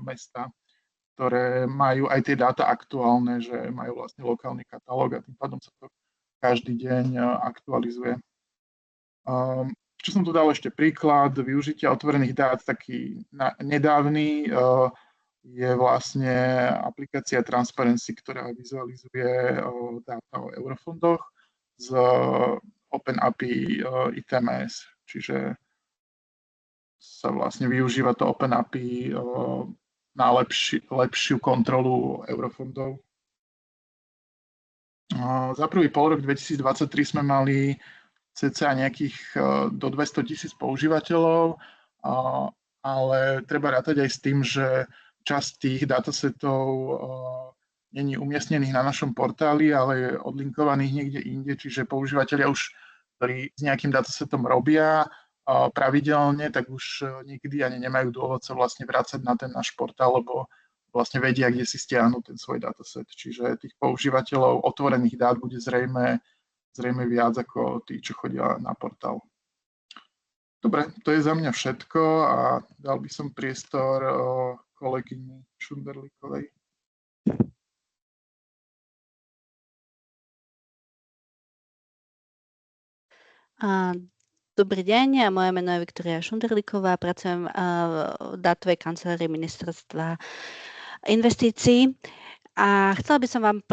mesta, ktoré majú aj tie dáta aktuálne, že majú vlastne lokálny katalóg a tým pádom sa to každý deň aktualizuje. Čo som tu dal ešte príklad využitia otvorených dát, taký nedávny, je vlastne aplikácia Transparency, ktorá vizualizuje dáta o eurofondoch z OpenAPI ITMS, čiže sa vlastne využíva to OpenAPI na lepšiu kontrolu eurofondov. Za prvý polrok 2023 sme mali cca nejakých do 200 000 používateľov, ale treba rátať aj s tým, že časť tých datasetov není umiestnených na našom portáli, ale je odlinkovaných niekde inde, čiže používateľia už, ktorí s nejakým datasetom robia pravidelne, tak už niekedy ani nemajú dôvod sa vlastne vrácať na ten náš portál, lebo vlastne vedia, kde si stiahnu ten svoj dataset. Čiže tých používateľov otvorených dát bude zrejme viac ako tí, čo chodia na portál. Dobre, to je za mňa všetko a dal by som priestor kolegyni Šunderlíkovej. Dobrý deň, moje meno je Viktória Šunderlíková, pracujem v dátovej kancelárii Ministerstva investícií a chcela by som vám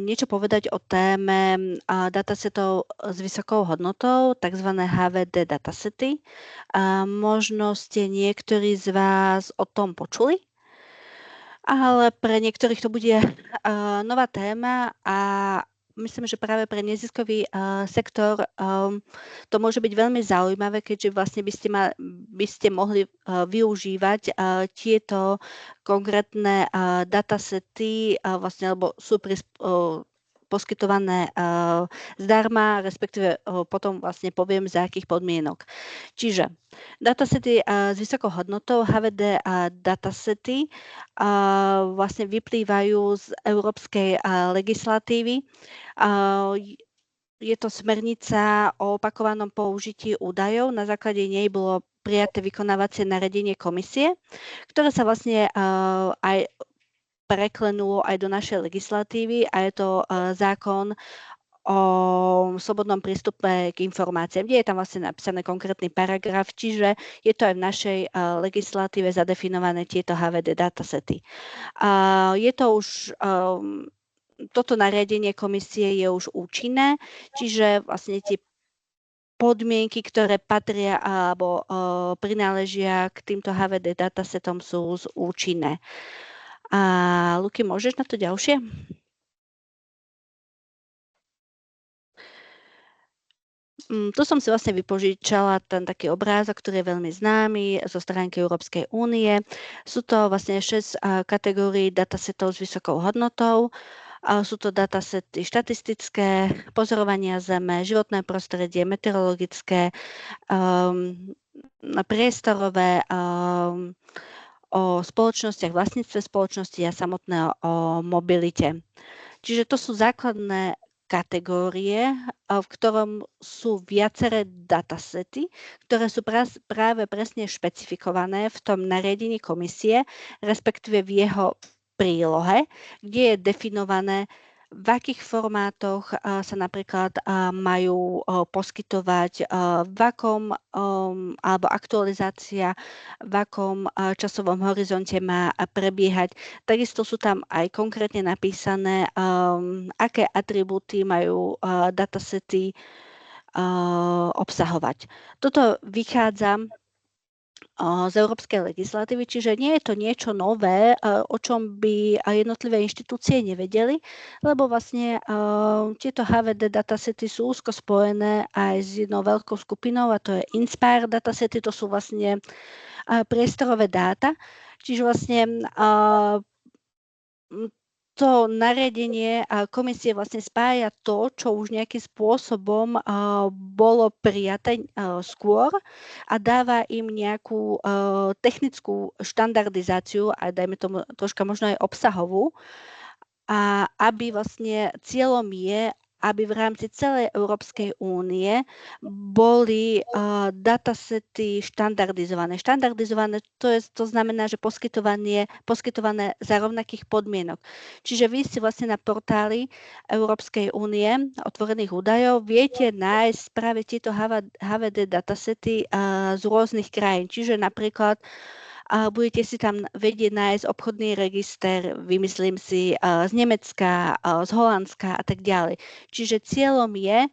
niečo povedať o téme datasetov s vysokou hodnotou, tzv. HVD datasety. Možno ste niektorí z vás o tom počuli. ale pre niektorých to bude nová téma a myslím, že práve pre neziskový sektor to môže byť veľmi zaujímavé, keďže vlastne by ste mohli využívať tieto konkrétne datasety, vlastne, alebo sú poskytované zdarma, respektíve potom vlastne poviem, za akých podmienok. Čiže datasety s vysokou hodnotou, HVD datasety vlastne vyplývajú z európskej legislatívy. Je to smernica o opakovanom použití údajov. Na základe nej bolo prijaté vykonávacie nariadenie komisie, ktoré sa vlastne aj preklenulo aj do našej legislatívy a je to zákon o slobodnom prístupe k informáciám, kde je tam vlastne napísané konkrétny paragraf, čiže je to aj v našej legislatíve zadefinované tieto HVD datasety. Je to už toto nariadenie komisie je už účinné, čiže vlastne tie podmienky, ktoré patria alebo prináležia k týmto HVD datasetom sú účinné. A Luky, môžeš na to ďalšie? Tu som si vlastne vypožičala ten taký obrázok, ktorý je veľmi známy zo stránky Európskej únie. Sú to vlastne 6 kategórií datasetov s vysokou hodnotou. Sú to datasety štatistické, pozorovania Zeme, životné prostredie, meteorologické, priestorové, o spoločnostiach, vlastníctve spoločnosti a samotné o mobilite. Čiže to sú základné kategórie, v ktorom sú viaceré datasety, ktoré sú práve presne špecifikované v tom nariadení komisie, respektíve v jeho prílohe, kde je definované, v akých formátoch sa napríklad majú poskytovať, v akom alebo aktualizácia, v akom časovom horizonte má prebiehať. Takisto sú tam aj konkrétne napísané, aké atribúty majú datasety obsahovať. Toto vychádza z európskej legislatívy, čiže nie je to niečo nové, o čom by jednotlivé inštitúcie nevedeli, lebo vlastne tieto HVD datasety sú úzko spojené aj s jednou veľkou skupinou a to je Inspire datasety, to sú vlastne priestorové dáta, čiže vlastne to nariadenie komisie vlastne spája to, čo už nejakým spôsobom bolo prijaté skôr a dáva im nejakú technickú štandardizáciu a dajme tomu troška možno aj obsahovú, a aby vlastne cieľom je, aby v rámci celej Európskej únie boli datasety štandardizované. Štandardizované to znamená, že poskytované za rovnakých podmienok. Čiže vy si vlastne na portáli Európskej únie otvorených údajov viete nájsť práve tieto HVD datasety z rôznych krajín. Čiže napríklad budete si tam vedieť nájsť obchodný register, vymyslím si, z Nemecka, z Holandska a tak ďalej. Čiže cieľom je,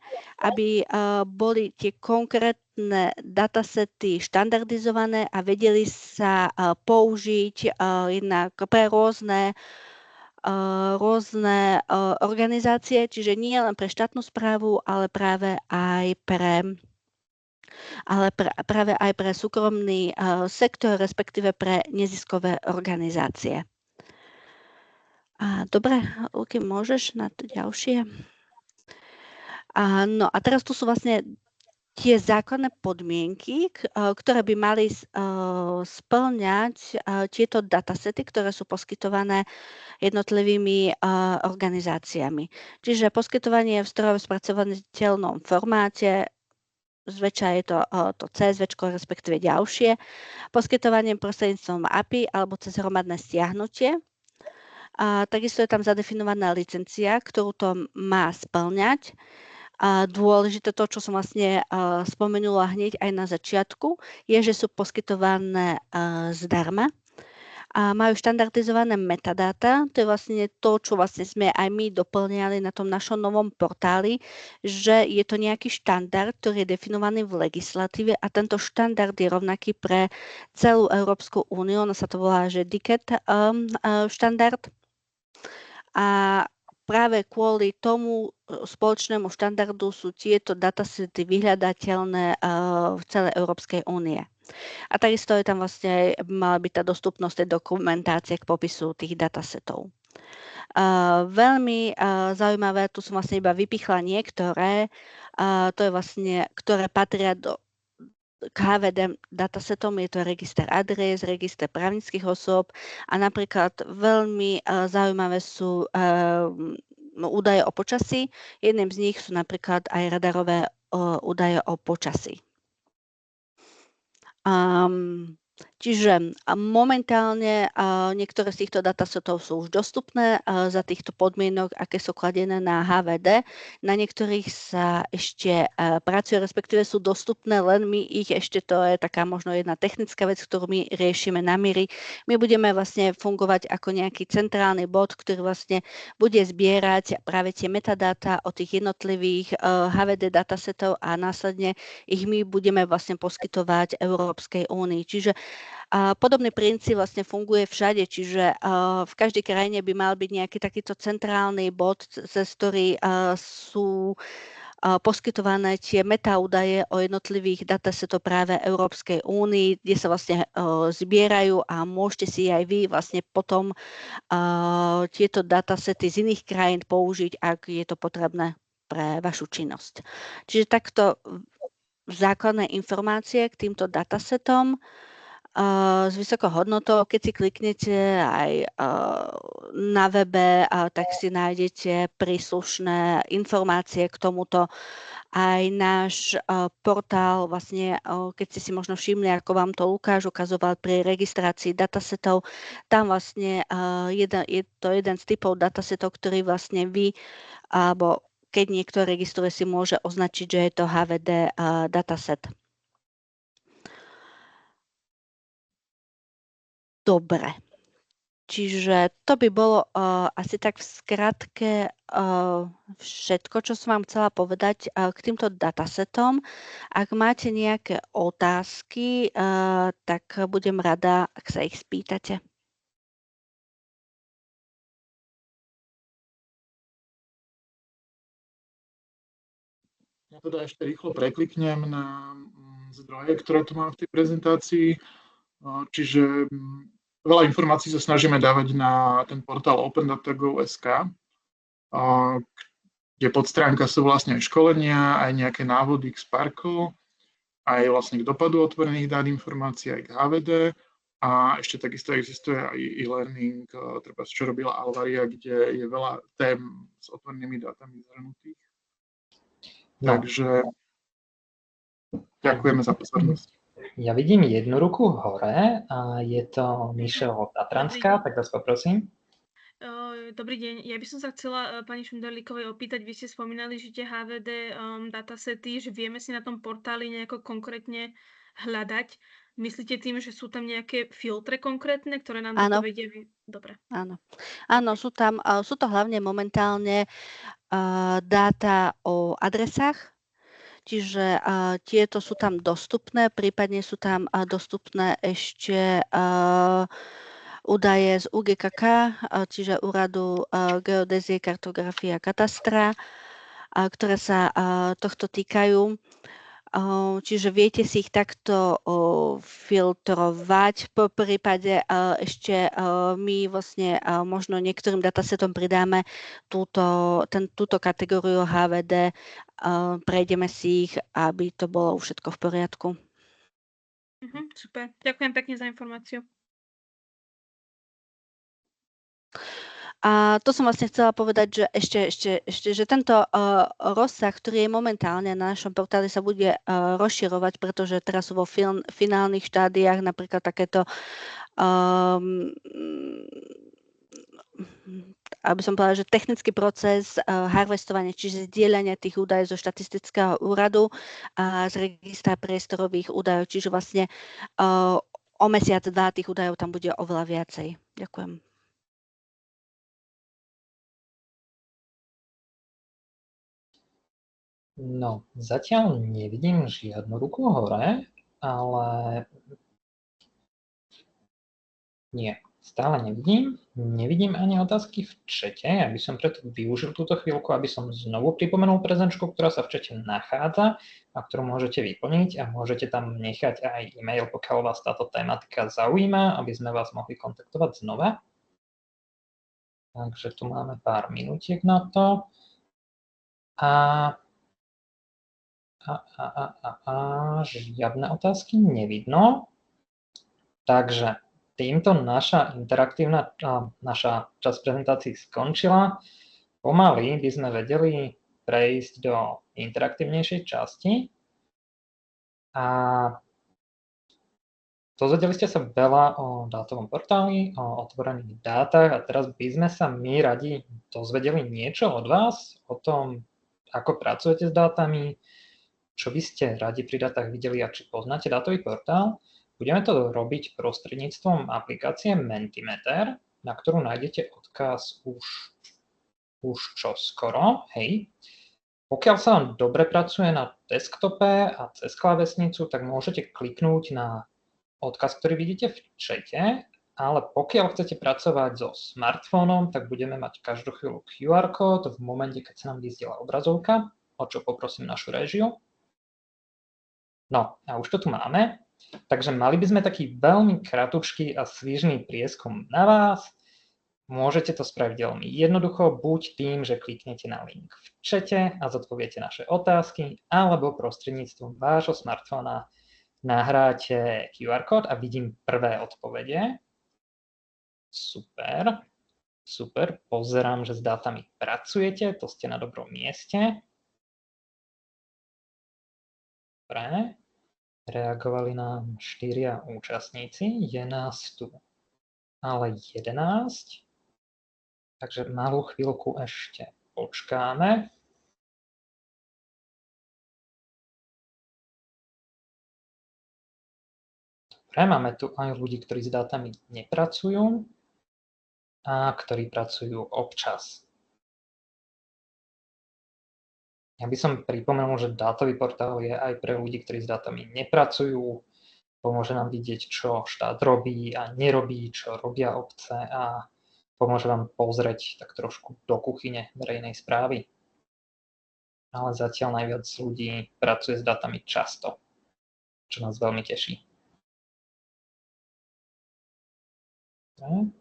aby boli tie konkrétne datasety štandardizované a vedeli sa použiť jednak pre rôzne organizácie, čiže nie len pre štátnu správu, ale práve aj pre súkromný sektor, respektíve pre neziskové organizácie. Dobre, Luky, môžeš na to ďalšie? No a teraz tu sú vlastne tie základné podmienky, ktoré by mali spĺňať tieto datasety, ktoré sú poskytované jednotlivými organizáciami. Čiže poskytovanie v strojovo spracovateľnom formáte, zväčša je to CSV, respektíve ďalšie, poskytovaním prostredníctvom API alebo cez hromadné stiahnutie. Takisto je tam zadefinovaná licencia, ktorú to má spĺňať. Dôležité to, čo som vlastne spomenula hneď aj na začiatku, je, že sú poskytované zdarma. a majú štandardizované metadáta. To je vlastne to, čo vlastne sme aj my doplňali na tom našom novom portáli, že je to nejaký štandard, ktorý je definovaný v legislatíve a tento štandard je rovnaký pre celú Európsku úniu. Ono sa to volá, že DICAT štandard. A práve kvôli tomu spoločnému štandardu sú tieto datasety vyhľadateľné v celej Európskej únie. A takisto je tam vlastne mala byť tá dostupnosť tej dokumentácie k popisu tých datasetov. Veľmi zaujímavé, tu som vlastne iba vypichla niektoré, to je vlastne, ktoré patria k HVD datasetom, je to register adres, register právnických osôb a napríklad veľmi zaujímavé sú údaje o počasí. Jedným z nich sú napríklad aj radarové údaje o počasí. Čiže momentálne niektoré z týchto datasetov sú už dostupné za týchto podmienok, aké sú kladené na HVD. Na niektorých sa ešte pracuje, respektíve sú dostupné, len my ich ešte, to je taká možno jedna technická vec, ktorú my riešime na MIRI. My budeme vlastne fungovať ako nejaký centrálny bod, ktorý vlastne bude zbierať práve tie metadáta o tých jednotlivých HVD datasetov a následne ich my budeme vlastne poskytovať Európskej únii. Čiže podobný princíp vlastne funguje všade, čiže v každej krajine by mal byť nejaký takýto centrálny bod, cez ktorý sú poskytované tie metaúdaje o jednotlivých datasetoch práve Európskej únii, kde sa vlastne zbierajú a môžete si aj vy vlastne potom tieto datasety z iných krajín použiť, ak je to potrebné pre vašu činnosť. Čiže takto základné informácie k týmto datasetom s vysokou hodnotou. Keď si kliknete aj na webe, tak si nájdete príslušné informácie k tomuto. Aj náš portál, vlastne, keď ste si možno všimli, ako vám to Lukáš ukazoval pri registrácii datasetov, tam vlastne je to jeden z typov datasetov, ktorý vlastne vy, alebo keď niekto registruje, si môže označiť, že je to HVD dataset. Dobre, čiže to by bolo asi tak v skratke všetko, čo som vám chcela povedať k týmto datasetom. Ak máte nejaké otázky, tak budem rada, ak sa ich spýtate. Ja teda ešte rýchlo prekliknem na zdroje, ktoré tu mám v tej prezentácii. Čiže veľa informácií sa snažíme dávať na ten portál opendata.gov.sk, kde podstránka sú vlastne aj školenia, aj nejaké návody k Sparkle, aj vlastne k dopadu otvorených dát informácií, aj k HVD. A ešte takisto existuje aj e-learning, treba čo robila Alvaria, kde je veľa tém s otvorenými dátami zhrnutých. No. Takže ďakujeme za pozornosť. Ja vidím jednu ruku hore a je to Mišel Tatranská, tak vás poprosím. Dobrý deň, ja by som sa chcela pani Šunderlíkovej opýtať, vy ste spomínali, že tie HVD datasety, že vieme si na tom portáli nejako konkrétne hľadať. Myslíte tým, že sú tam nejaké filtre konkrétne, ktoré nám to vedia? Dobre. Áno, sú to hlavne momentálne dáta o adresách. Čiže tieto sú tam dostupné, prípadne sú tam dostupné ešte údaje z UGKK, čiže Úradu geodézie, kartografie a katastra, ktoré sa tohto týkajú. Čiže viete si ich takto filtrovať. Po prípade ešte my vlastne možno niektorým datasetom pridáme túto kategóriu HVD, prejdeme si ich, aby to bolo všetko v poriadku. Super, ďakujem pekne za informáciu. A to som vlastne chcela povedať, že ešte že tento rozsah, ktorý je momentálne na našom portáli, sa bude rozširovať, pretože teraz sú vo finálnych štádiách napríklad takéto aby som povedala, že technický proces harvestovania, čiže zdieľania tých údajov zo štatistického úradu a z registra priestorových údajov, čiže vlastne o mesiac, tých údajov tam bude oveľa viacej. Ďakujem. No, zatiaľ nevidím žiadnu ruku hore, ale nie, stále nevidím. Nevidím ani otázky v čete. Ja by som preto využil túto chvíľku, aby som znovu pripomenul prezenčku, ktorá sa v čete nachádza a ktorú môžete vyplniť a môžete tam nechať aj e-mail, pokiaľ vás táto tematika zaujíma, aby sme vás mohli kontaktovať znova. Takže tu máme pár minútiek na to. Žiadne otázky nevidno. Takže týmto naša časť prezentácií skončila. Pomaly by sme vedeli prejsť do interaktívnejšej časti. A dozvedeli ste sa veľa o dátovom portáli, o otvorených dátach a teraz by sme sa my radi dozvedeli niečo od vás o tom, ako pracujete s dátami, čo by ste radi pri dátach videli a či poznáte dátový portál. Budeme to robiť prostredníctvom aplikácie Mentimeter, na ktorú nájdete odkaz už čoskoro. Hej. Pokiaľ sa vám dobre pracuje na desktope a cez klávesnicu, tak môžete kliknúť na odkaz, ktorý vidíte v čete, ale pokiaľ chcete pracovať so smartfónom, tak budeme mať každú chvíľu QR kód v momente, keď sa nám vyzdieľa obrazovka, o čo poprosím našu réžiu. No a už to tu máme, takže mali by sme taký veľmi kratučký a svižný prieskum na vás. Môžete to spraviť veľmi jednoducho, buď tým, že kliknete na link v čete a zodpoviete naše otázky, alebo prostredníctvom vášho smartfóna nahráte QR kód a vidím prvé odpovede. Super, super, pozerám, že s dátami pracujete, to ste na dobrom mieste. Dobre. Reagovali nám 4 účastníci, je nás tu ale 11, takže malú chvíľku ešte počkáme. Dobre, máme tu aj ľudí, ktorí s dátami nepracujú a ktorí pracujú občas. Ja by som pripomenul, že dátový portál je aj pre ľudí, ktorí s dátami nepracujú. Pomôže nám vidieť, čo štát robí a nerobí, čo robia obce a pomôže vám pozrieť tak trošku do kuchyne verejnej správy. Ale zatiaľ najviac ľudí pracuje s dátami často, čo nás veľmi teší. Okay.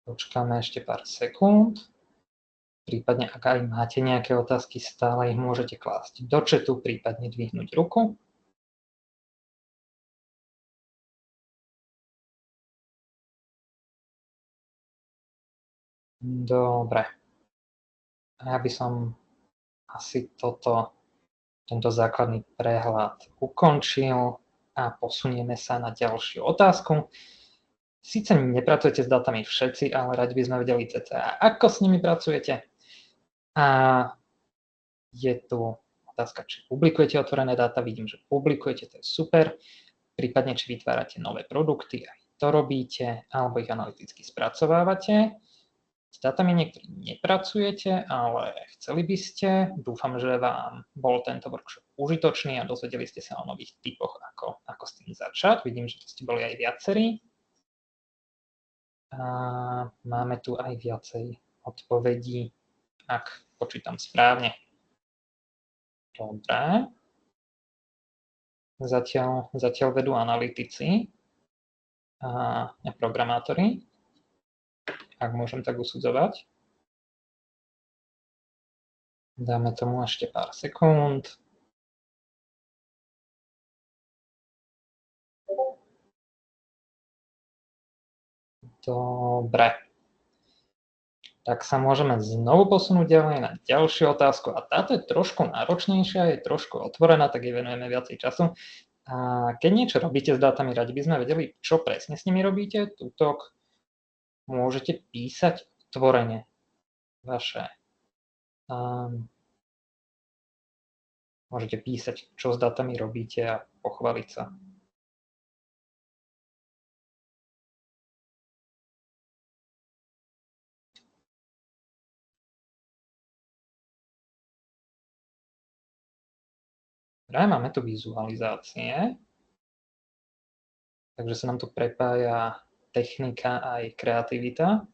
Počkáme ešte pár sekúnd. Prípadne, ak aj máte nejaké otázky, stále ich môžete klásť do chatu, prípadne dvihnúť ruku. Dobre. Ja by som asi tento základný prehľad ukončil a posunieme sa na ďalšiu otázku. Sice nepracujete s dátami všetci, ale radi by sme vedeli cca, ako s nimi pracujete. A je tu otázka, či publikujete otvorené dáta. Vidím, že publikujete, to je super. Prípadne, či vytvárate nové produkty, aj to robíte, alebo ich analyticky spracovávate. S dátami niektorí nepracujete, ale chceli by ste. Dúfam, že vám bol tento workshop užitočný a dozvedeli ste sa o nových typoch, ako s tým začať. Vidím, že ste boli aj viacerí. A máme tu aj viacej odpovedí, ak počítam správne. Dobre. Zatiaľ vedú analytici a programátori, ak môžem tak usudzovať. Dáme tomu ešte pár sekúnd. Dobre. Tak sa môžeme znovu posunúť ďalej na ďalšiu otázku. A táto je trošku náročnejšia, je trošku otvorená, tak jej venujeme viacej času. A keď niečo robíte s dátami, radi by sme vedeli, čo presne s nimi robíte. Tutok môžete písať otvorene vaše Môžete písať, čo s dátami robíte a pochváliť sa. Dobre, máme tu vizualizácie. Takže sa nám tu prepája technika aj kreativita.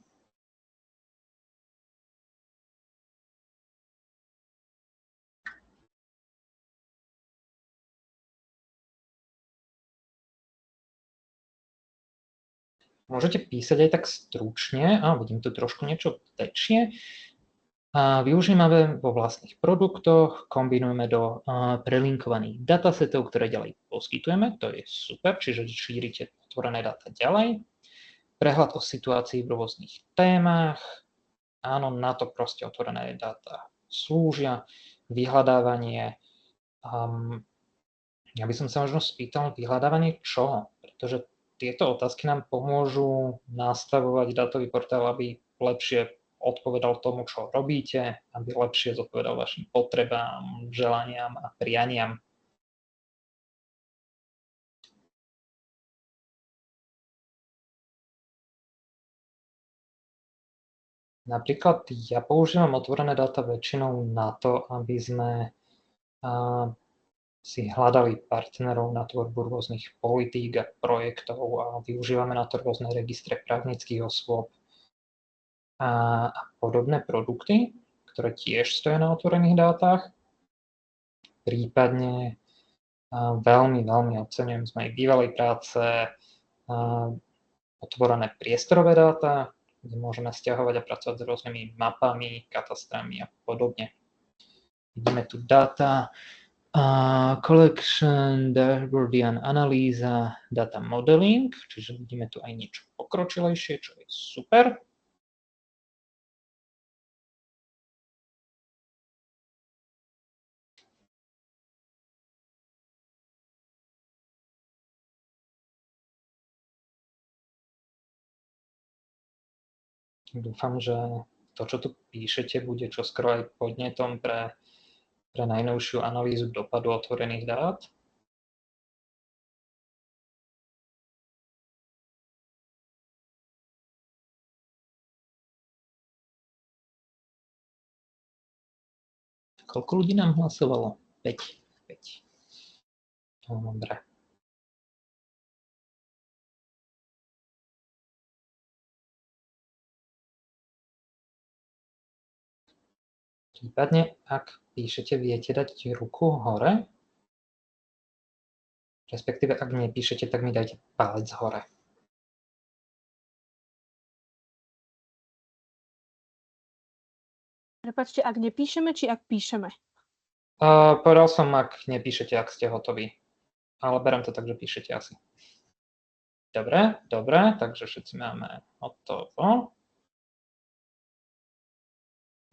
Môžete písať aj tak stručne, vidím tu trošku niečo väčšie. Využívame vo vlastných produktoch, kombinujeme do prelinkovaných datasetov, ktoré ďalej poskytujeme, to je super, čiže šírite otvorené dáta ďalej. Prehľad o situácii v rôznych témach, áno, na to proste otvorené dáta slúžia, vyhľadávanie. Ja by som sa možno spýtal, vyhľadávanie čoho? Pretože tieto otázky nám pomôžu nastavovať dátový portál, aby lepšie odpovedal tomu, čo robíte, aby lepšie zodpovedal vašim potrebám, želaniam a prianiam. Napríklad ja používam otvorené dáta väčšinou na to, aby sme si hľadali partnerov na tvorbu rôznych politík a projektov a využívame na to rôzne registre právnických osôb a podobné produkty, ktoré tiež stoja na otvorených dátach. Prípadne veľmi oceňujem z mojej bývalej práce otvorené priestorové dáta, kde môžeme stiahovať a pracovať s rôznymi mapami, katastrami a podobne. Vidíme tu dáta, collection, dashboardian analýza, data modeling, čiže vidíme tu aj niečo pokročilejšie, čo je super. Dúfam, že to, čo tu píšete, bude čoskoro aj podnetom pre najnovšiu analýzu dopadu otvorených dát. Koľko ľudí nám hlasovalo? 5. Dobre. Prípadne, ak píšete, viete dať ruku hore. Respektíve, ak nepíšete, tak mi dajte palec hore. Prepáčte, ak nepíšeme, či ak píšeme? Povedal som, ak nepíšete, ak ste hotoví. Ale beriem to tak, že píšete asi. Dobre, takže všetci máme hotovo.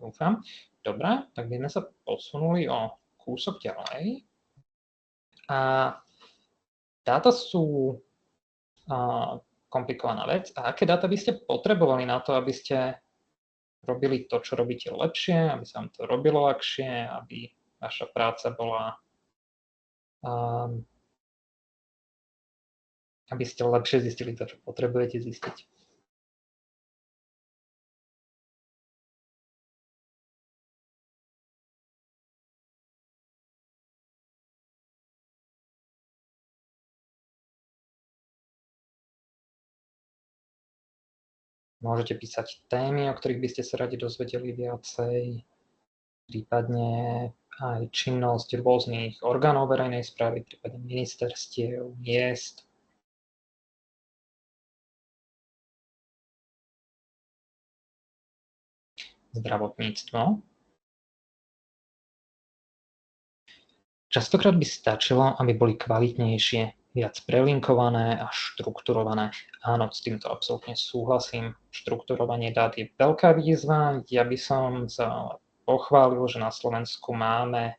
Dúfam. Dobre, tak by sme sa posunuli o kúsok ďalej. A dáta sú komplikovaná vec. A aké dáta by ste potrebovali na to, aby ste robili to, čo robíte lepšie, aby sa vám to robilo ľahšie, aby vaša práca bola, aby ste lepšie zistili to, čo potrebujete zistiť. Môžete písať témy, o ktorých by ste sa radi dozvedeli viacej, prípadne aj činnosť rôznych orgánov verejnej správy, prípadne ministerstiev, miest. Zdravotníctvo. Častokrát by stačilo, aby boli kvalitnejšie, viac prelinkované a štrukturované. Áno, s týmto absolútne súhlasím. Štrukturovanie dát je veľká výzva. Ja by som sa pochválil, že na Slovensku máme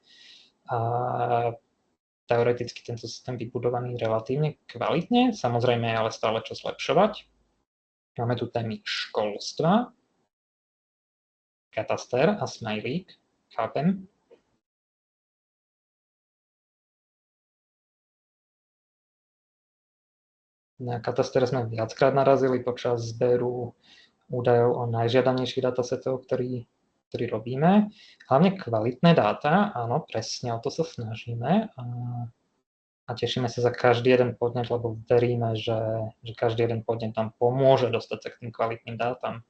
teoreticky tento systém vybudovaný relatívne kvalitne. Samozrejme je ale stále čo zlepšovať. Máme tu témy školstva, kataster a smajlík. Chápem. Na katastre sme viackrát narazili počas zberu údajov o najžiadanejších datasetov, ktorý robíme. Hlavne kvalitné dáta, áno, presne o to sa snažíme a tešíme sa za každý jeden podnet, lebo veríme, že každý jeden podnet nám pomôže dostať sa k tým kvalitným dátam.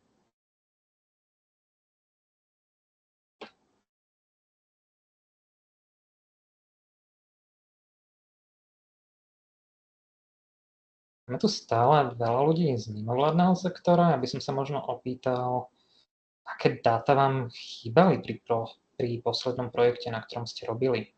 Máme tu stále veľa ľudí z mimovládneho sektora. Ja by som sa možno opýtal, aké dáta vám chýbali pri poslednom projekte, na ktorom ste robili?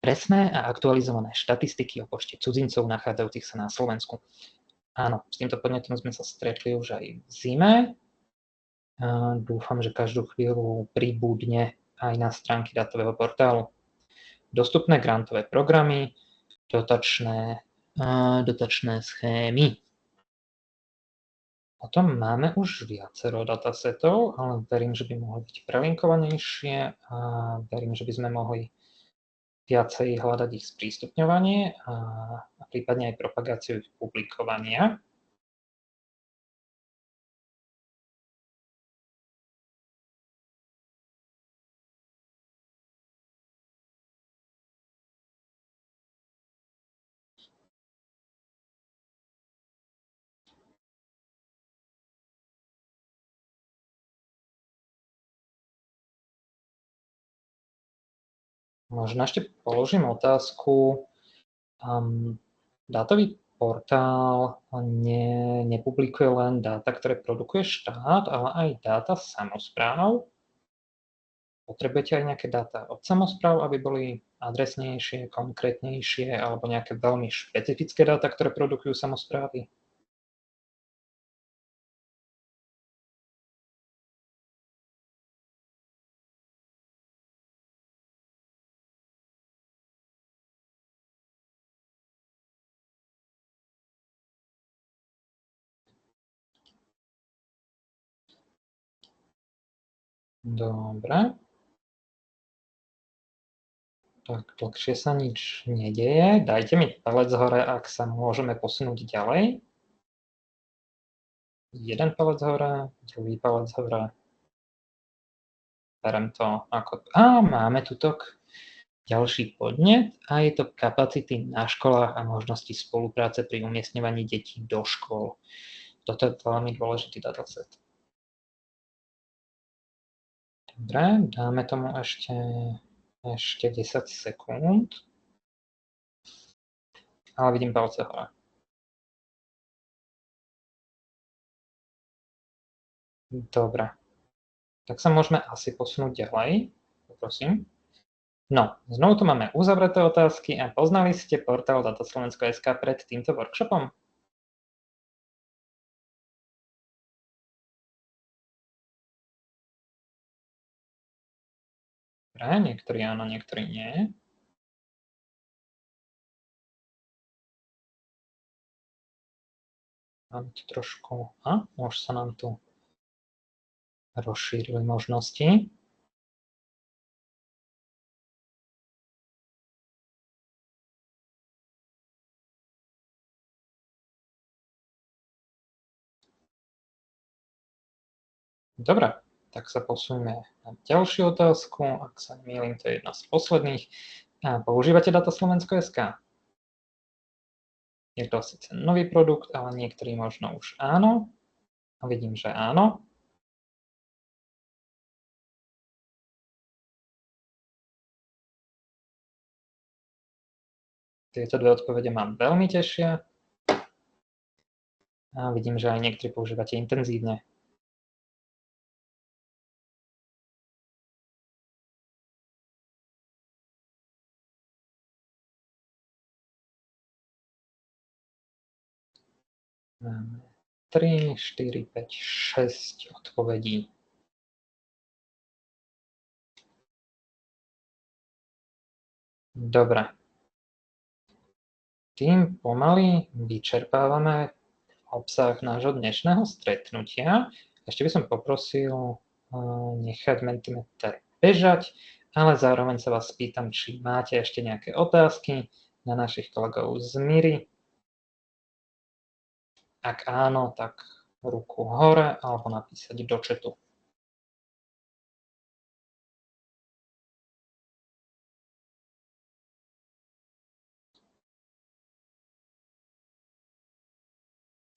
Presné a aktualizované štatistiky o počte cudzincov nachádzajúcich sa na Slovensku. Áno, s týmto podnetom sme sa stretli už aj v zime. Dúfam, že každú chvíľu pribudne aj na stránky dátového portálu. Dostupné grantové programy, dotačné schémy. Potom máme už viacero datasetov, ale verím, že by mohli byť prelinkovanejšie a verím, že by sme mohli viacej hľadať ich sprístupňovanie a prípadne aj propagáciu ich publikovania. Možno ešte položím otázku. Dátový portál nepublikuje len dáta, ktoré produkuje štát, ale aj dáta samospráv. Potrebujete aj nejaké dáta od samospráv, aby boli adresnejšie, konkrétnejšie, alebo nejaké veľmi špecifické dáta, ktoré produkujú samosprávy? Dobre. Tak dlhšie sa nič nedeje. Dajte mi palec hore, ak sa môžeme posunúť ďalej. Jeden palec hore, druhý palec hore. Berem to ako... máme tutok ďalší podnet a je to kapacity na školách a možnosti spolupráce pri umiestňovaní detí do škôl. Toto je veľmi dôležitý dataset. Dobre, dáme tomu ešte 10 sekúnd. Ale vidím palce hore. Dobre. Tak sa môžeme asi posunúť ďalej. Poprosím. No, znovu tu máme uzavreté otázky a poznali ste portál Dataslovensko.sk pred týmto workshopom? Dobre, niektorí áno, niektorí nie. Máme tu trošku... už sa nám tu rozšírili možnosti. Dobre, tak sa posunieme na ďalšiu otázku. Ak sa nemýlim, to je jedna z posledných. Používate Dataslovensko.sk? Je to síce nový produkt, ale niektorí možno už áno. A vidím, že áno. Tieto dve odpovede ma veľmi tešia. A vidím, že aj niektorí používate intenzívne. Máme 3, 4, 5, 6 odpovedí. Dobre. Tým pomaly vyčerpávame obsah nášho dnešného stretnutia. Ešte by som poprosil nechať Mentimeter bežať, ale zároveň sa vás pýtam, či máte ešte nejaké otázky na našich kolegov z Miry. Ak áno, tak ruku hore alebo napísať do chatu.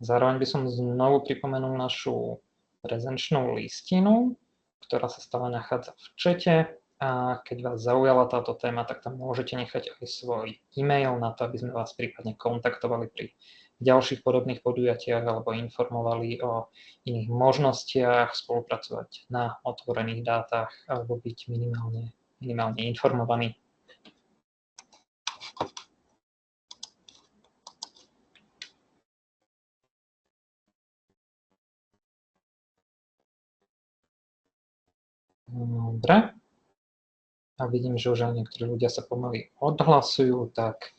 Zároveň by som znovu pripomenul našu prezenčnú listinu, ktorá sa stále nachádza v čete. A keď vás zaujala táto téma, tak tam môžete nechať aj svoj e-mail na to, aby sme vás prípadne kontaktovali pri ďalších podobných podujatiach alebo informovali o iných možnostiach spolupracovať na otvorených dátach alebo byť minimálne informovaní. Dobre. A vidím, že už aj niektorí ľudia sa pomaly odhlasujú, tak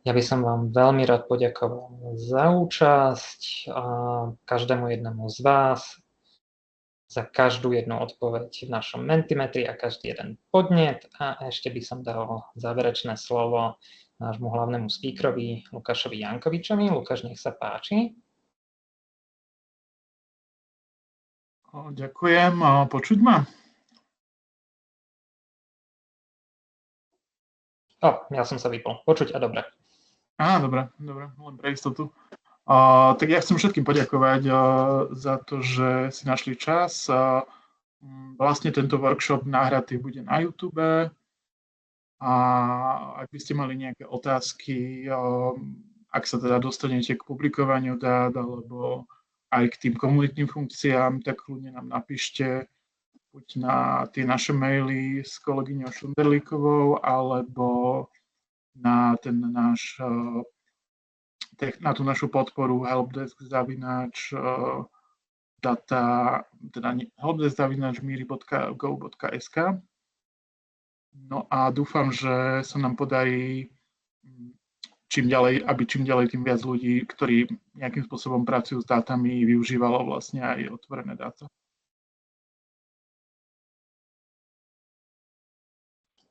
ja by som vám veľmi rád poďakoval za účasť a každému jednému z vás, za každú jednu odpoveď v našom Mentimetri a každý jeden podnet. A ešte by som dal záverečné slovo nášmu hlavnému speakerovi Lukášovi Jankovičovi. Lukáš, nech sa páči. Ďakujem. Počuť ma? Ja som sa vypol. Počuť a dobre. Dobre, len pre istotu. Tak ja chcem všetkým poďakovať za to, že si našli čas. Vlastne tento workshop nahratý bude na YouTube. A ak by ste mali nejaké otázky, ak sa teda dostanete k publikovaniu dát alebo aj k tým komunitným funkciám, tak kľudne nám napíšte buď na tie naše maily s kolegyňou Šunderlíkovou, alebo na ten náš na tú našu podporu helpdesk@miri.go.sk. No a dúfam, že sa nám podarí čím ďalej tým viac ľudí, ktorí nejakým spôsobom pracujú s dátami, využívalo vlastne aj otvorené dáta.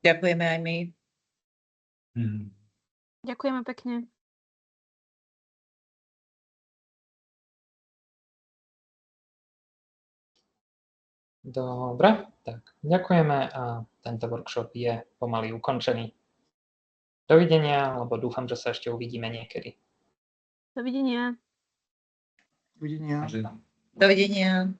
Ďakujeme aj my. Ďakujeme pekne. Dobre, tak ďakujeme a tento workshop je pomaly ukončený. Dovidenia, lebo dúfam, že sa ešte uvidíme niekedy. Dovidenia. Dovidenia. Dovidenia.